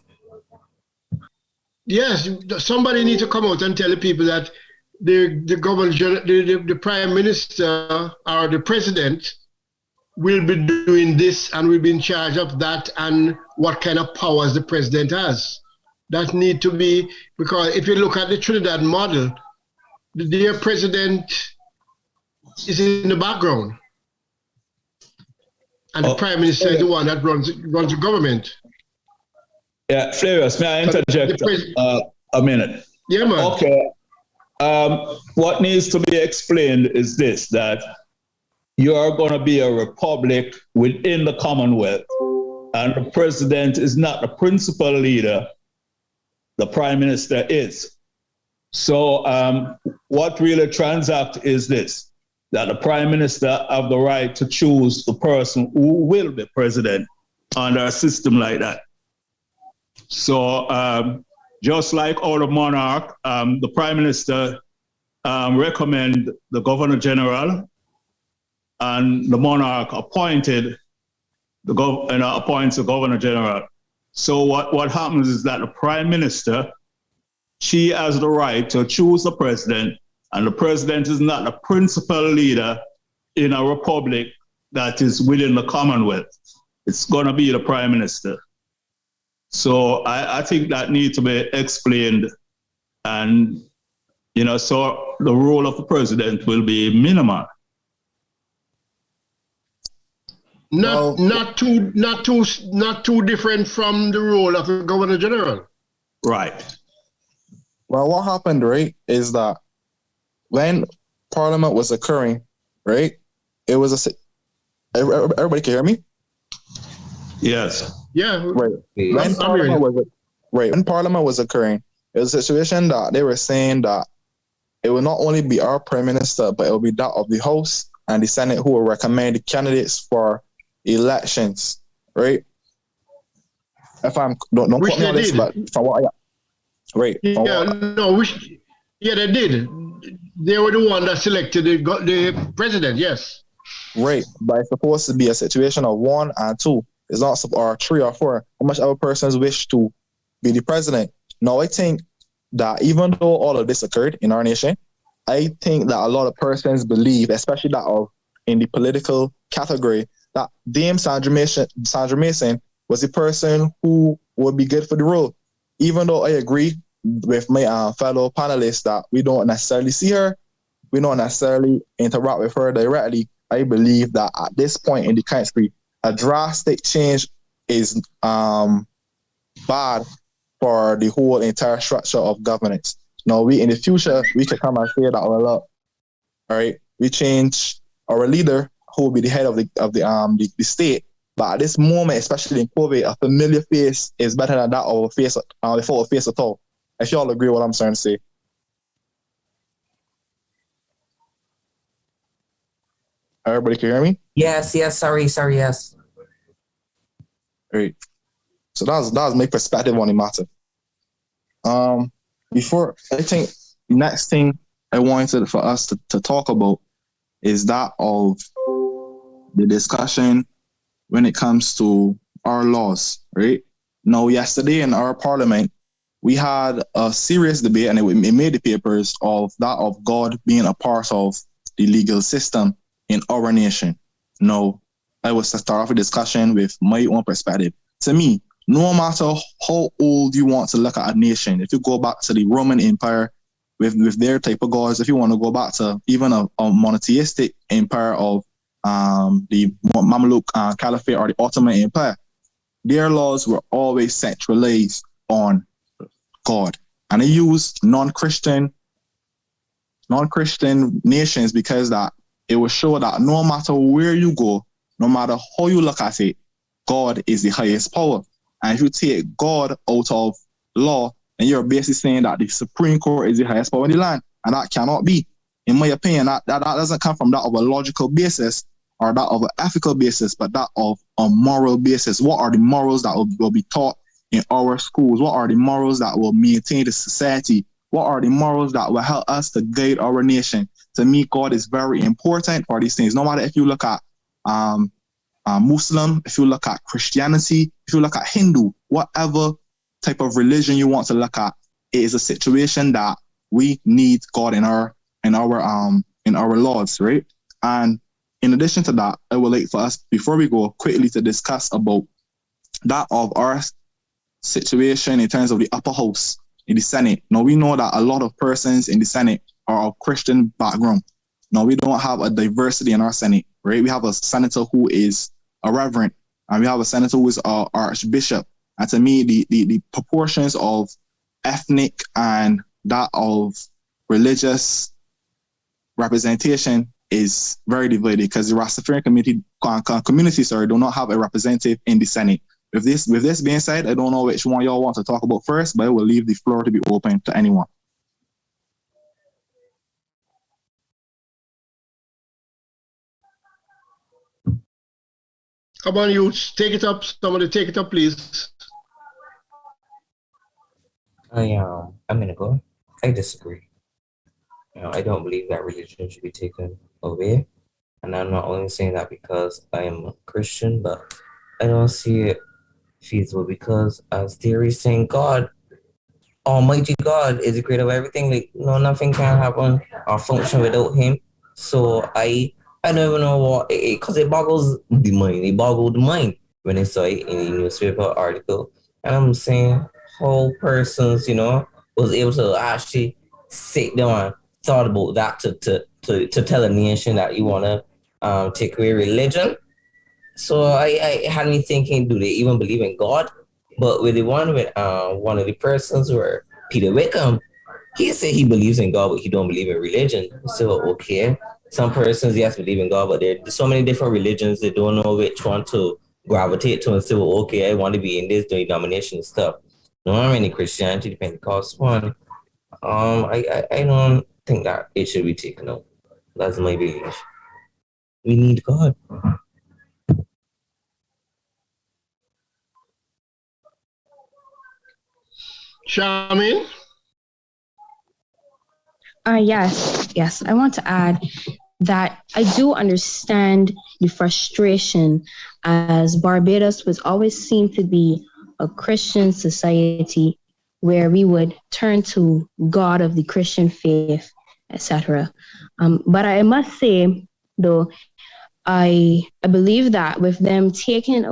Yes, somebody needs to come out and tell the people that the governor, the prime minister or the president will be doing this and will be in charge of that, and what kind of powers the president has. That need to be, because if you look at the Trinidad model, the president is in the background, and the prime minister is the one that runs the government. Yeah, Flavius, may I interject? a minute. Yeah, man. Okay. What needs to be explained is this, that you're going to be a republic within the Commonwealth, and the president is not the principal leader, the prime minister is. So what really transacts is this, that the prime minister have the right to choose the person who will be president under a system like that. So just like all the monarch, the prime minister recommend the governor general, and the monarch appoints the governor general. So what happens is that the prime minister, she has the right to choose the president, and the president is not the principal leader in a republic that is within the Commonwealth. It's going to be the prime minister. So I think that needs to be explained, and so the role of the president will be minimal. Not too different from the role of the governor general. Right. Well, what happened, right, is that when Parliament was occurring, right, it was everybody can hear me? Yes. Yeah. Right. When Parliament was occurring, it was a situation that they were saying that it will not only be our prime minister, but it will be that of the House and the Senate who will recommend the candidates for elections, right? If I'm don't put me on this, but from what I got, right? They did. They were the one that selected the president. Yes. Right, but it's supposed to be a situation of 1 and 2. It's not or 3 or 4. How much other persons wish to be the president? Now, I think that even though all of this occurred in our nation, I think that a lot of persons believe, especially that in the political category, that Dame Sandra Mason was the person who would be good for the role. Even though I agree with my fellow panelists that we don't necessarily see her, we don't necessarily interact with her directly, I believe that at this point in the country, a drastic change is bad for the whole entire structure of governance. Now, in the future, we can come and say that, well, look, all right, we change our leader who will be the head of the state. But at this moment, especially in COVID, a familiar face is better than that of a face without a face at all. If y'all agree with what I'm trying to say. Everybody can hear me? Yes, sorry, yes. Great. So that was my perspective on the matter. Before, I think the next thing I wanted for us to talk about is that of the discussion when it comes to our laws, right? Now, yesterday in our parliament, we had a serious debate, and it made the papers of that of God being a part of the legal system in our nation. Now, I was to start off a discussion with my own perspective. To me, no matter how old you want to look at a nation, if you go back to the Roman Empire with their type of gods, if you want to go back to even a monotheistic empire of the Mamluk Caliphate or the Ottoman Empire, their laws were always centralized on God. And they used non-Christian nations because that it will show that no matter where you go, no matter how you look at it, God is the highest power. And if you take God out of law, then you're basically saying that the Supreme Court is the highest power in the land. And that cannot be. In my opinion, that doesn't come from that of a logical basis or that of an ethical basis, but that of a moral basis. What are the morals that will be taught in our schools? What are the morals that will maintain the society? What are the morals that will help us to guide our nation? To me, God is very important for these things. No matter if you look at Muslim, if you look at Christianity, if you look at Hindu, whatever type of religion you want to look at, it is a situation that we need God in our laws, right? And in addition to that, I would like for us, before we go, quickly to discuss about that of our situation in terms of the upper house in the Senate. Now, we know that a lot of persons in the Senate are of Christian background. Now, we don't have a diversity in our Senate, right? We have a senator who is a reverend, and we have a senator who is an archbishop. And to me, the proportions of ethnic and that of religious representation is very divided because the Rastafarian community do not have a representative in the Senate. With this being said, I don't know which one y'all want to talk about first, but I will leave the floor to be open to anyone. Come on, you take it up. Somebody take it up, please. I'm gonna go. I disagree. I don't believe that religion should be taken away. And I'm not only saying that because I am a Christian, but I don't see it feasible because as Thierry is saying, God, Almighty God is the creator of everything. Like, nothing can happen or function without him. So I don't even know what, because it boggles the mind. It boggled the mind when I saw it in the newspaper article. And I'm saying how persons, was able to actually sit down and thought about that to tell a nation that you want to take away religion. So I had me thinking, do they even believe in God? But with the one with one of the persons were Peter Wickham, he said he believes in God, but he don't believe in religion. So, okay, some persons, yes, believe in God, but there's so many different religions, they don't know which one to gravitate to and say, well, okay, I want to be in this denomination and stuff. No, I'm in Christianity, the Pentecost one. I don't think that it should be taken out. That's my belief. We need God. Charmaine? Yes. I want to add that I do understand the frustration as Barbados was always seen to be a Christian society where we would turn to God of the Christian faith, etc. But I must say, though, I believe that with them taking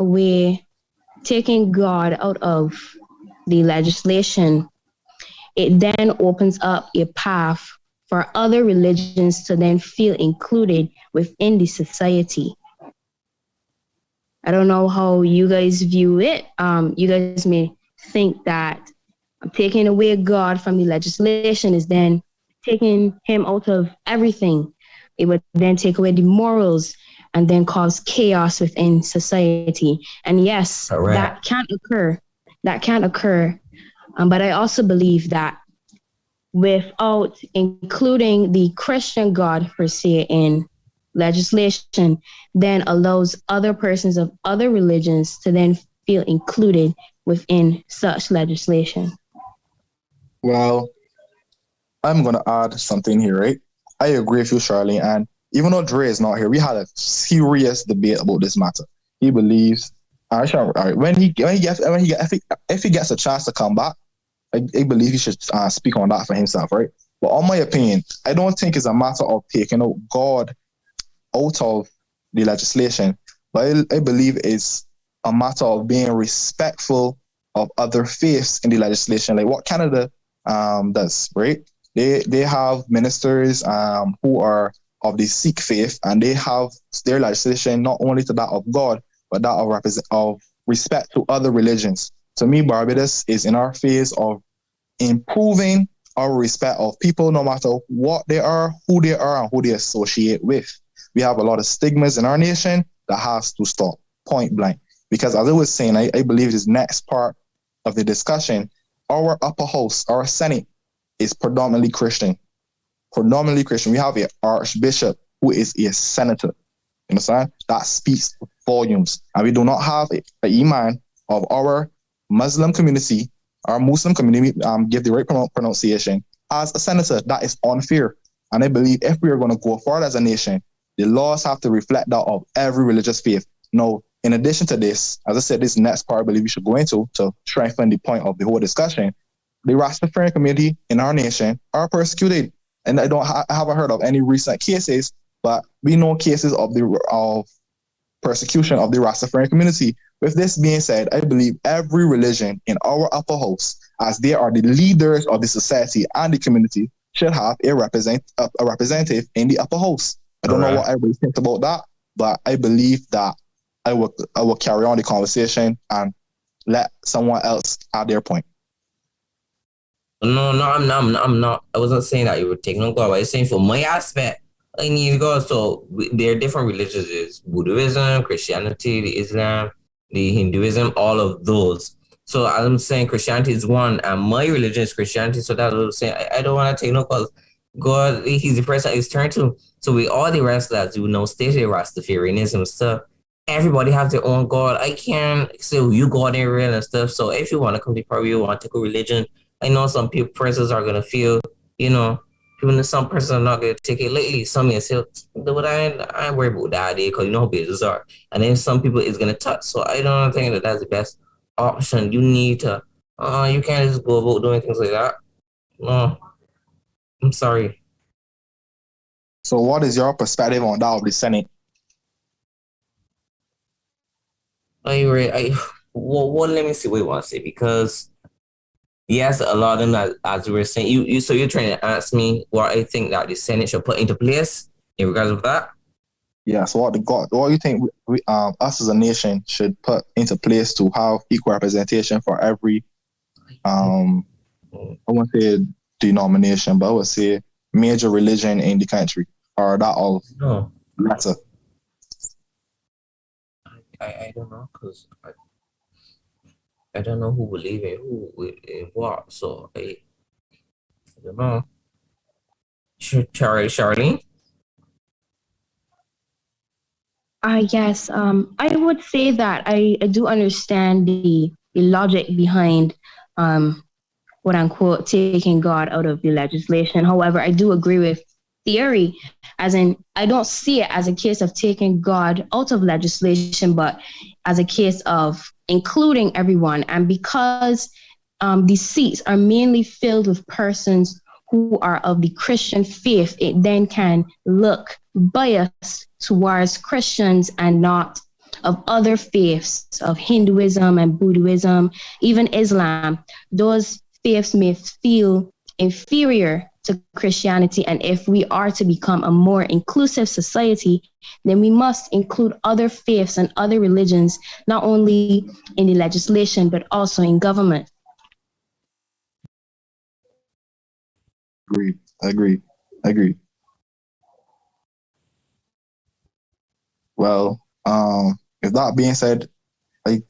God out of the legislation, it then opens up a path for other religions to then feel included within the society. I don't know how you guys view it. You guys may think that taking away God from the legislation is then taking him out of everything. It would then take away the morals and then cause chaos within society. And yes, that can occur. But I also believe that without including the Christian God per se in legislation, then allows other persons of other religions to then feel included within such legislation. Well, I'm going to add something here, right? I agree with you, Charlene. And even though Dre is not here, we had a serious debate about this matter. He believes, if he gets a chance to come back, I believe he should speak on that for himself, right? But on my opinion, I don't think it's a matter of taking out God out of the legislation, but I believe it's a matter of being respectful of other faiths in the legislation, like what Canada does, right? They have ministers who are of the Sikh faith, and they have their legislation not only to that of God, but that of respect to other religions. To me, Barbados is in our phase of improving our respect of people, no matter what they are, and who they associate with. We have a lot of stigmas in our nation that has to stop, point blank. Because as I was saying, I believe this next part of the discussion, our upper house, our Senate, is predominantly Christian. We have an archbishop who is a senator. You understand? That speaks volumes. And we do not have an imam of our Muslim community, our Muslim community, give the right pronunciation, as a senator. That is unfair. And I believe if we are going to go forward as a nation, the laws have to reflect that of every religious faith. Now, in addition to this, as I said, this next part I believe we should go into to strengthen the point of the whole discussion. The Rastafarian community in our nation are persecuted. And I haven't heard of any recent cases, but we know cases of persecution of the Rastafarian community. With this being said, I believe every religion in our upper house, as they are the leaders of the society and the community, should have a representative in the upper house. I don't know what everybody thinks about that, but I believe that I will carry on the conversation and let someone else add their point. No, I'm not. I wasn't saying that you were taking on God. I was saying for my aspect, I need God. So there are different religions: there's Buddhism, Christianity, the Islam, the Hinduism, all of those. So I'm saying Christianity is one, and my religion is Christianity. So that's what I'm saying. I don't want to take no because God, He's the person it's turned to. So we all the rest that do no state Rastafarianism stuff. Everybody have their own God. I can't say you God ain't real and stuff. So if you want to come to Peru, you want to take a religion. I know some people persons are gonna feel, even if some persons are not gonna take it lately. Some may say, but I ain't worried about that because you know how business are. And then some people is gonna touch. So I don't think that that's the best option. You need to, you can't just go about doing things like that. No, I'm sorry. So what is your perspective on that of the Senate? Well, let me see what you want to say because yes, a lot of them, as we were saying, so you're trying to ask me what I think that the Senate should put into place in regards of that? Yeah, so what do you think us as a nation should put into place to have equal representation for every, I won't say denomination, but I would say major religion in the country, or that all matter? I don't know, because I don't know who believe in who in what, so I don't know. Charlene? Yes, I would say that I do understand the logic behind quote unquote taking God out of the legislation. However, I do agree with Thierry, as in I don't see it as a case of taking God out of legislation, but as a case of including everyone. And because these seats are mainly filled with persons who are of the Christian faith, it then can look biased towards Christians and not of other faiths, of Hinduism and Buddhism, even Islam. Those faiths may feel inferior to Christianity. And if we are to become a more inclusive society, then we must include other faiths and other religions, not only in the legislation, but also in government. Agreed. Well, if that being said, I'm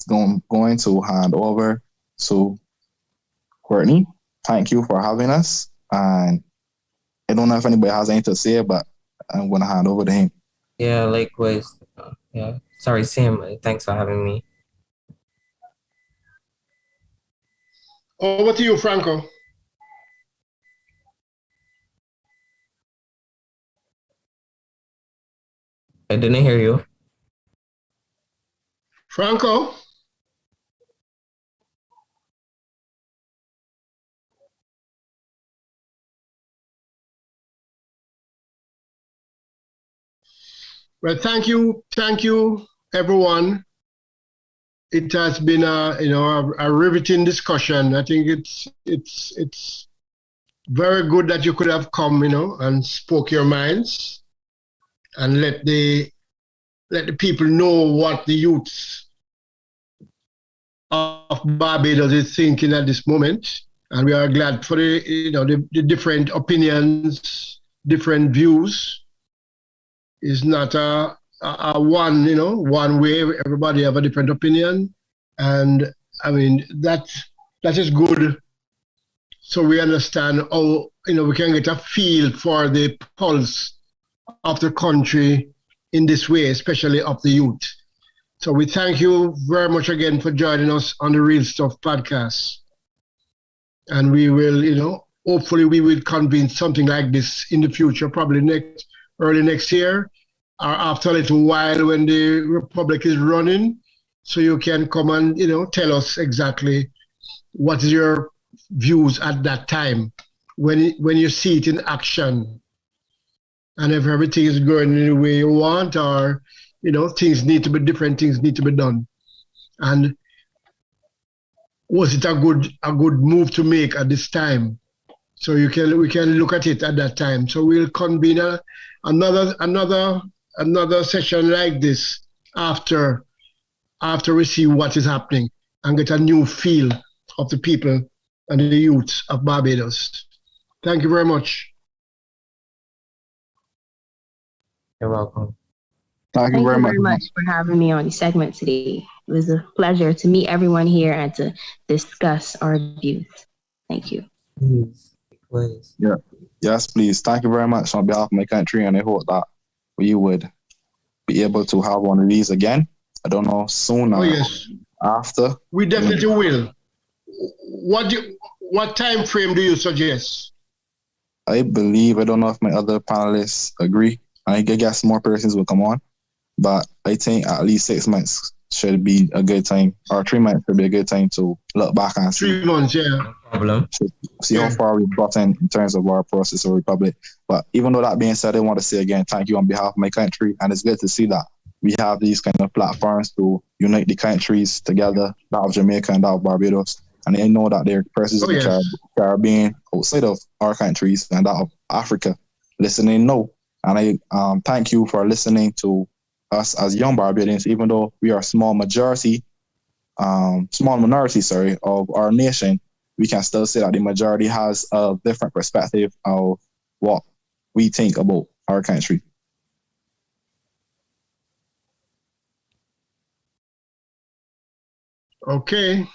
going to hand over to Courtney. Thank you for having us. And I don't know if anybody has anything to say, but I'm going to hand over to him. Yeah, likewise. Yeah. Sorry, Sam. Thanks for having me. Over to you, Franco. I didn't hear you. Franco? Well, thank you, everyone. It has been a riveting discussion. I think it's very good that you could have come, and spoke your minds, and let the people know what the youths of Barbados is thinking at this moment. And we are glad for the different opinions, different views. It's not a one way. Everybody have a different opinion, and I mean that is good. So we understand how we can get a feel for the pulse of the country in this way, especially of the youth. So we thank you very much again for joining us on the Real Stuff podcast, and we will hopefully we will convene something like this in the future, probably early next year, or after a little while when the Republic is running, so you can come and tell us exactly what is your views at that time when you see it in action, and if everything is going in the way you want, or things need to be different, things need to be done, and was it a good move to make at this time? So we can look at it at that time. So we'll convene another session like this after we see what is happening and get a new feel of the people and the youths of Barbados. Thank you very much. You're welcome. Thank you Thank very you much. very much for having me on the segment today. It was a pleasure to meet everyone here and to discuss our views. Thank you. Please. Yeah. Yes, please. Thank you very much on behalf of my country, and I hope that we would be able to have one of these again. I don't know, soon or yes, after. we definitely will. What time frame do you suggest? I believe, I don't know if my other panelists agree. I guess more persons will come on, but I think at least 6 months should be a good time, or 3 months should be a good time to look back and see. 3 months, yeah. No problem. See how far we've gotten in terms of our process of republic. But even though that being said, I want to say again, thank you on behalf of my country, and it's good to see that we have these kind of platforms to unite the countries together, that of Jamaica and that of Barbados. And I know that there are persons in the Caribbean outside of our countries and that of Africa listening now. And I thank you for listening to us as young Barbadians, even though we are a small minority, of our nation. We can still say that the majority has a different perspective of what we think about our country. Okay.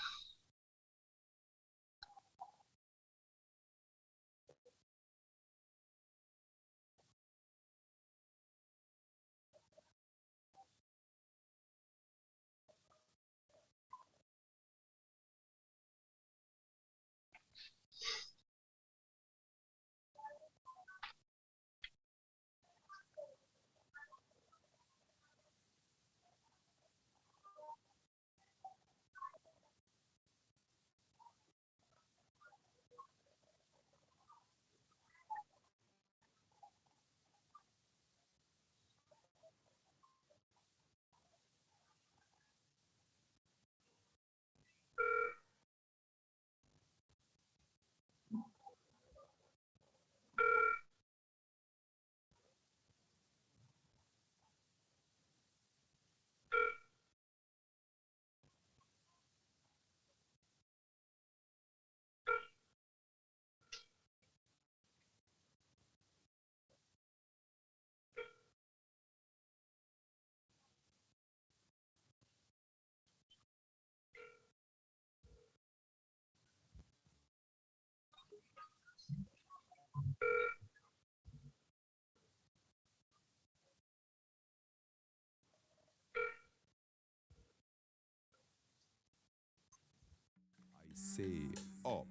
Say up,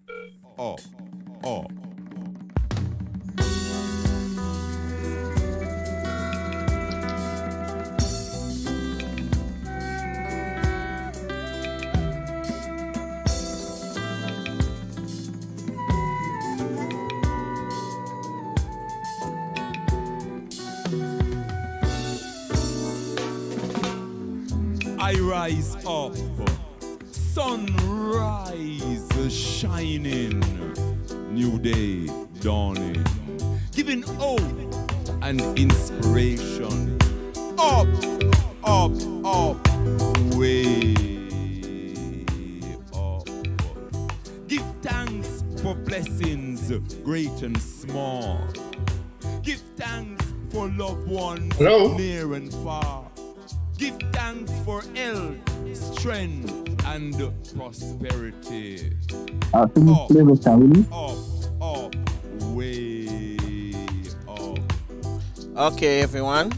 up, up. I rise up, sunrise shining, new day dawning, giving hope and inspiration. Up, up, up, way up. Give thanks for blessings great and small. Give thanks for loved ones near and far. Give thanks for health, strength, and prosperity. Up, up, way up. Okay, everyone.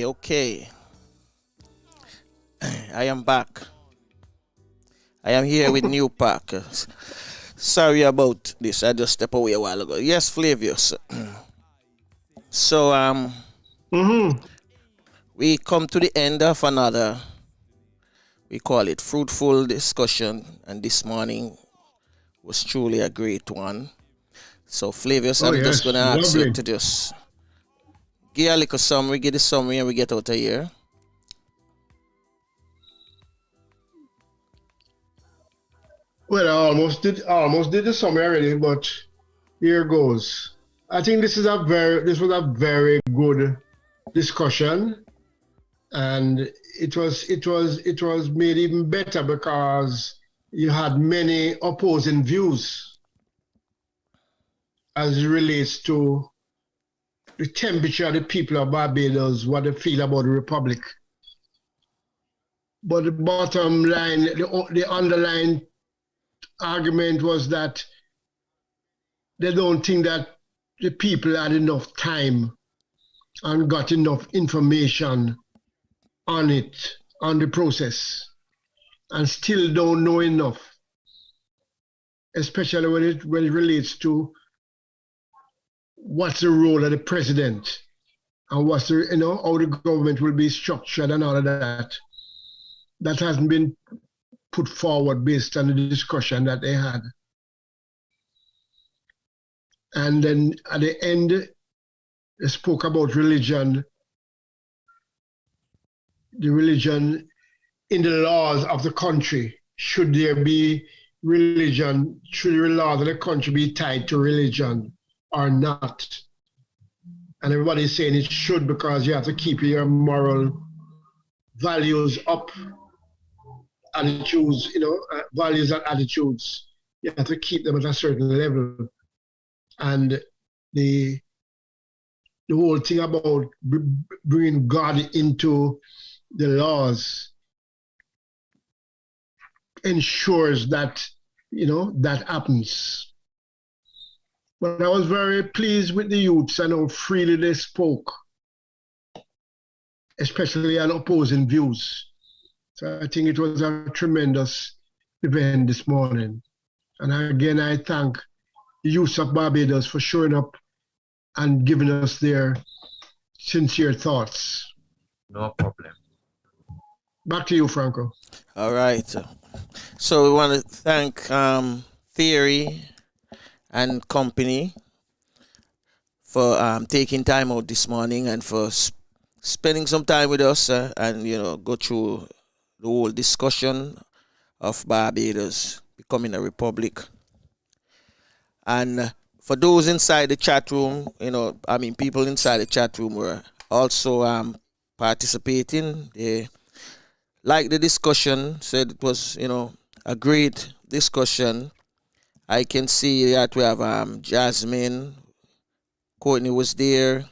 Okay. I am back. I am here with New Park. Sorry about this. I just stepped away a while ago. Yes, Flavius. So we come to the end of another, we call it fruitful discussion, and this morning was truly a great one. So Flavius, I'm just gonna ask you to just give a little summary, give the summary, and we get out of here. Well, I almost did the summary already, but here goes. I think this was a very good discussion, and it was made even better because you had many opposing views as it relates to the temperature of the people of Barbados, what they feel about the republic. But the bottom line, the underlying argument was that they don't think that the people had enough time and got enough information on the process, and still don't know enough, especially when it relates to what's the role of the president and what's how the government will be structured and all of that. That hasn't been put forward based on the discussion that they had. And then at the end, they spoke about religion, the religion in the laws of the country. Should there be religion? Should the laws of the country be tied to religion or not? And everybody's saying it should, because you have to keep your moral values up, attitudes, values and attitudes. You have to keep them at a certain level. And the whole thing about bringing God into the laws ensures that, that happens. But I was very pleased with the youths and how freely they spoke, especially on opposing views. So I think it was a tremendous event this morning. And again, I thank the youth of Barbados for showing up and giving us their sincere thoughts. No problem. Back to you, Franco. All right. So we want to thank Thierry and company for taking time out this morning and for spending some time with us and go through the whole discussion of Barbados becoming a republic. And for those inside the chat room, people inside the chat room were also participating. They liked the discussion, said it was, a great discussion. I can see that we have Jasmine, Courtney was there,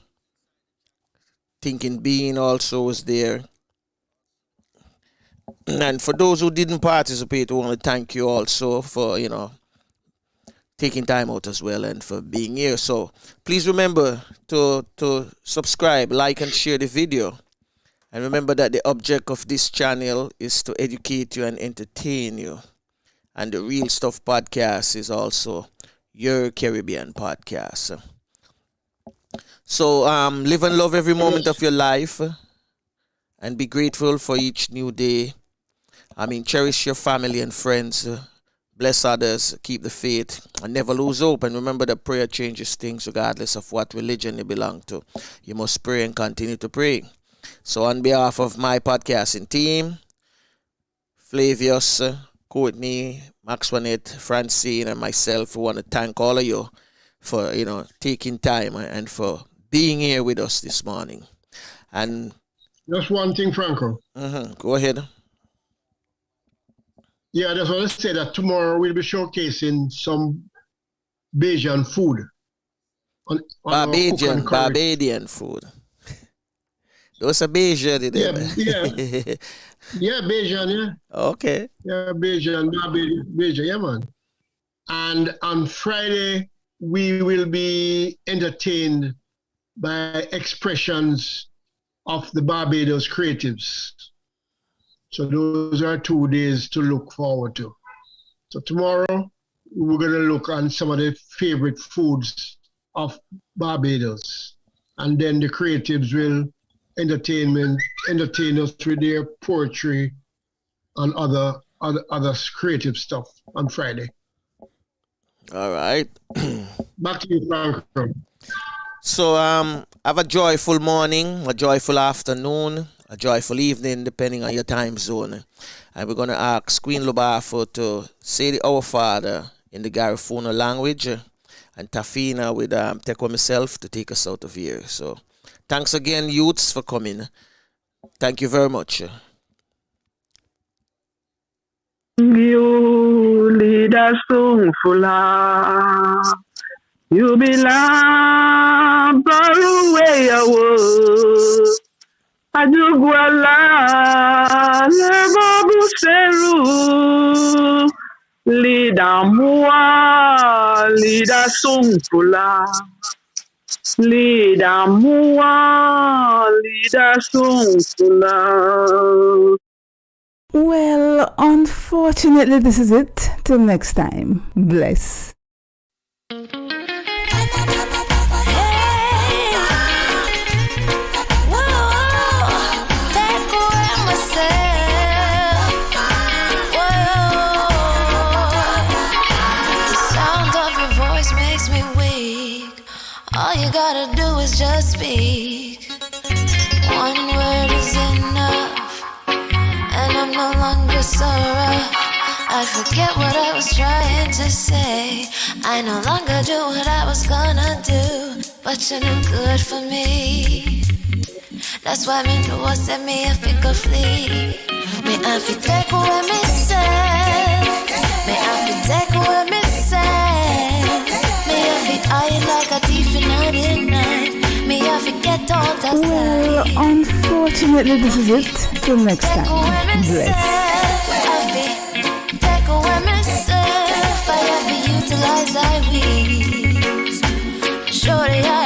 Thinking Bean also was there. And for those who didn't participate, I want to thank you also for, taking time out as well and for being here. So please remember to subscribe, like, and share the video. And remember that the object of this channel is to educate you and entertain you. And the Real Stuff podcast is also your Caribbean podcast. So live and love every moment of your life and be grateful for each new day. Cherish your family and friends. Bless others, keep the faith, and never lose hope. And remember that prayer changes things regardless of what religion you belong to. You must pray and continue to pray. So on behalf of my podcasting team, Flavius, Courtney, Maxwanette, Francine, and myself, we want to thank all of you for, taking time and for being here with us this morning. And just one thing, Franco. Go ahead. Yeah, I just want to say that tomorrow we'll be showcasing some Bajan food. Barbadian food. Those are Bajan, Yeah, Bajan, yeah. Okay. Yeah, Bajan, yeah, man. And on Friday, we will be entertained by expressions of the Barbados creatives. So those are 2 days to look forward to. So tomorrow, we're going to look on some of the favorite foods of Barbados. And then the creatives will entertain us with their poetry and other creative stuff on Friday. All right. Back to you, Franco. So have a joyful morning, a joyful afternoon, a joyful evening, depending on your time zone. And we're going to ask Queen Lubafo to say the Our Father in the Garifuna language, and Tafina with Tekwa myself to take us out of here. So thanks again, youths, for coming. Thank you very much. You lead us to Fula. You belong far away away. Ajugwala lebo buseru. Lida mua, lida sungfula. Lida mua, lida sungfula. Well, unfortunately, this is it. Till next time. Bless. All you gotta do is just speak. One word is enough, and I'm no longer sorrow. I forget what I was trying to say. I no longer do what I was gonna do, but you're no good for me. That's why me know what set me a think of flee. Me I fi take away me say. Me I fi take away me say. Me I fi eye like a thief in the night. Me I fi get all the Well, unfortunately, this is it. Till next time. Bless. Take away myself. I have to utilize I will. Surely I